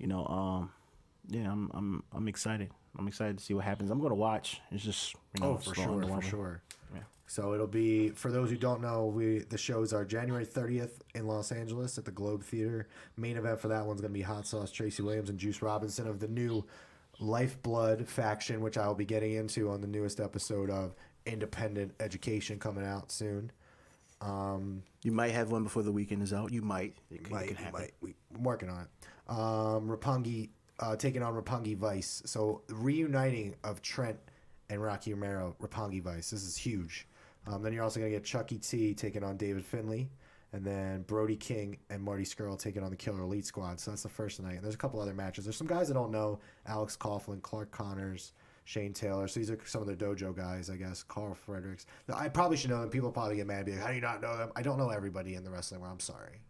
I'm excited. I'm excited to see what happens. I'm gonna watch. It's just for sure. Yeah. So it'll be, for those who don't know, the shows are January 30th in Los Angeles at the Globe Theater. Main event for that one's gonna be Hot Sauce, Tracy Williams, and Juice Robinson of the new Lifeblood faction, which I will be getting into on the newest episode of Independent Education coming out soon. You might have one before the weekend is out. You might. I'm working on it. Roppongi taking on Roppongi Vice. So reuniting of Trent and Rocky Romero, Roppongi Vice. This is huge. Then you're also going to get Chucky T taking on David Finlay. And then Brody King and Marty Scurll taking on the Killer Elite Squad. So that's the first night. And there's a couple other matches. There's some guys I don't know. Alex Coughlin, Clark Connors, Shane Taylor. So these are some of the dojo guys, I guess. Carl Fredericks. I probably should know them. People probably get mad and be like, how do you not know them? I don't know everybody in the wrestling world. I'm sorry.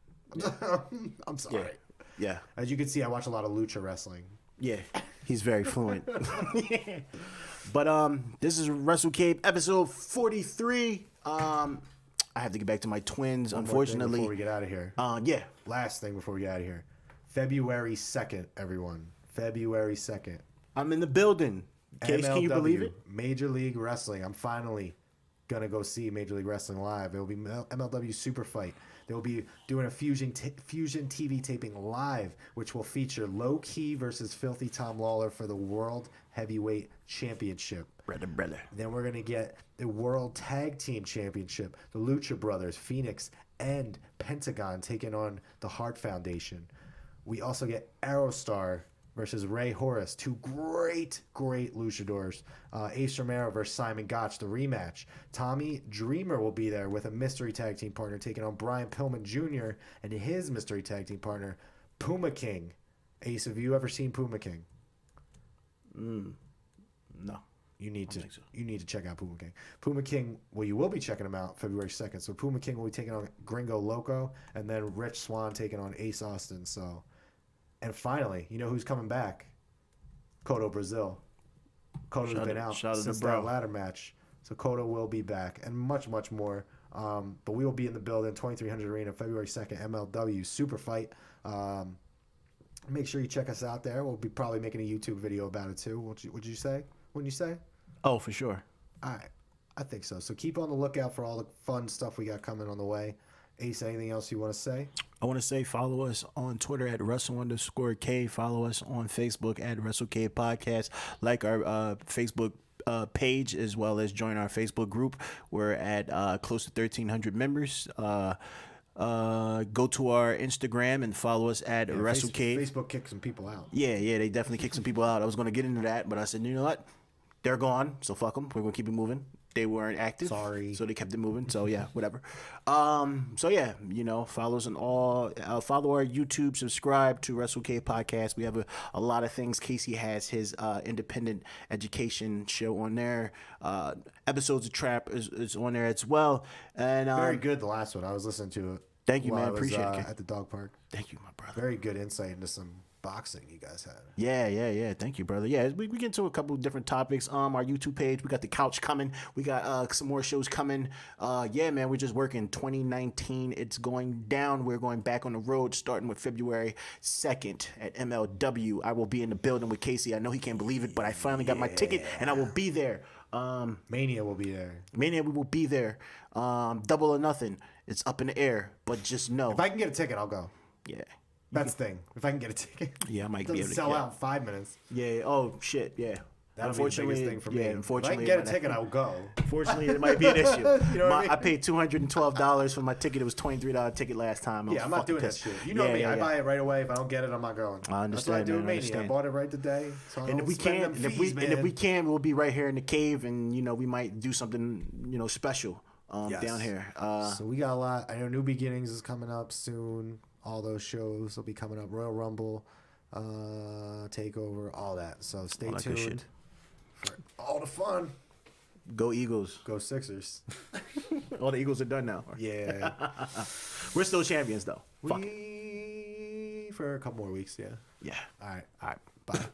I'm sorry. Yeah. As you can see, I watch a lot of lucha wrestling. Yeah. He's very fluent. But this is Wrestle Cave episode 43. I have to get back to my twins, unfortunately. Before we get out of here. Last thing before we get out of here. February 2nd, everyone. February 2nd. I'm in the building. Case, MLW, can you believe it? Major League Wrestling. I'm finally going to go see Major League Wrestling live. It will be MLW Super Fight. They will be doing a Fusion TV taping live, which will feature Low Key versus Filthy Tom Lawler for the World Heavyweight Championship. Brother. Then we're going to get the World Tag Team Championship. The Lucha Brothers, Phoenix, and Pentagon taking on the Hart Foundation. We also get Aerostar versus Ray Horace, two great luchadors. Ace Romero versus Simon Gotch, the rematch. Tommy Dreamer will be there with a mystery tag team partner taking on Brian Pillman Jr. and his mystery tag team partner, Puma King. Ace, have you ever seen Puma King? No. You need to check out Puma King. Puma King, well, you will be checking him out February 2nd. So Puma King will be taking on Gringo Loco, and then Rich Swann taking on Ace Austin. So, and finally, you know who's coming back? Cotto Brazil. Cotto's been out since that ladder match. So Cotto will be back, and much more. But we will be in the building, 2300 Arena, February 2nd, MLW Super Fight. Make sure you check us out there. We'll be probably making a YouTube video about it too. Would you say? Wouldn't you say? Oh, for sure. All right. I think so. So keep on the lookout for all the fun stuff we got coming on the way. Ace, anything else you want to say? I want to say follow us on Twitter at Wrestle_K. Follow us on Facebook at Wrestle Cave Podcast. Like our Facebook page, as well as join our Facebook group. We're at close to 1,300 members. Go to our Instagram and follow us at Wrestle Cave. Facebook kicked some people out. Yeah, they definitely kicked some people out. I was going to get into that, but I said, you know what? They're gone, so fuck them. We're going to keep it moving. They weren't active. Sorry. So they kept it moving. So yeah, whatever. So yeah, follow us on all. Follow our YouTube. Subscribe to Wrestle Cave Podcast. We have a lot of things. Casey has his independent education show on there. Episodes of Trap is on there as well. And very good. The last one I was listening to it. Thank you, while man. I was, Appreciate it. at the dog park. Thank you, my brother. Very good insight into some boxing you guys had. Yeah. Thank you, brother. Yeah, we get into a couple of different topics. Our YouTube page, we got the couch coming. We got some more shows coming. Yeah, man, we're just working. 2019, it's going down. We're going back on the road, starting with February 2nd at MLW. I will be in the building with Casey. I know he can't believe it, but I finally got my ticket, and I will be there. Mania will be there. We will be there. Double or nothing. It's up in the air, but just know. If I can get a ticket, I'll go. Yeah. That's the thing. If I can get a ticket. Yeah, I might be able able to sell out in 5 minutes. Yeah. Oh shit. Yeah. That'll be the biggest thing for me. Unfortunately, if I can get a ticket, I'll go. Unfortunately, it might be an issue. You know what I mean? I paid $212 for my ticket. It was $23 ticket last time. I'm not doing that shit. You know me. I buy it right away. If I don't get it, I'm not going. I understand. That's what I do with Mania. Understand. I bought it right today. So And if we can, we'll be right here in the cave, and we might do something special down here. So we got a lot. I know New Beginnings is coming up soon. All those shows will be coming up. Royal Rumble, Takeover, all that. So stay tuned for all the fun. Go Eagles. Go Sixers. All the Eagles are done now. Yeah. We're still champions, though. For a couple more weeks, yeah. Yeah. All right. Bye.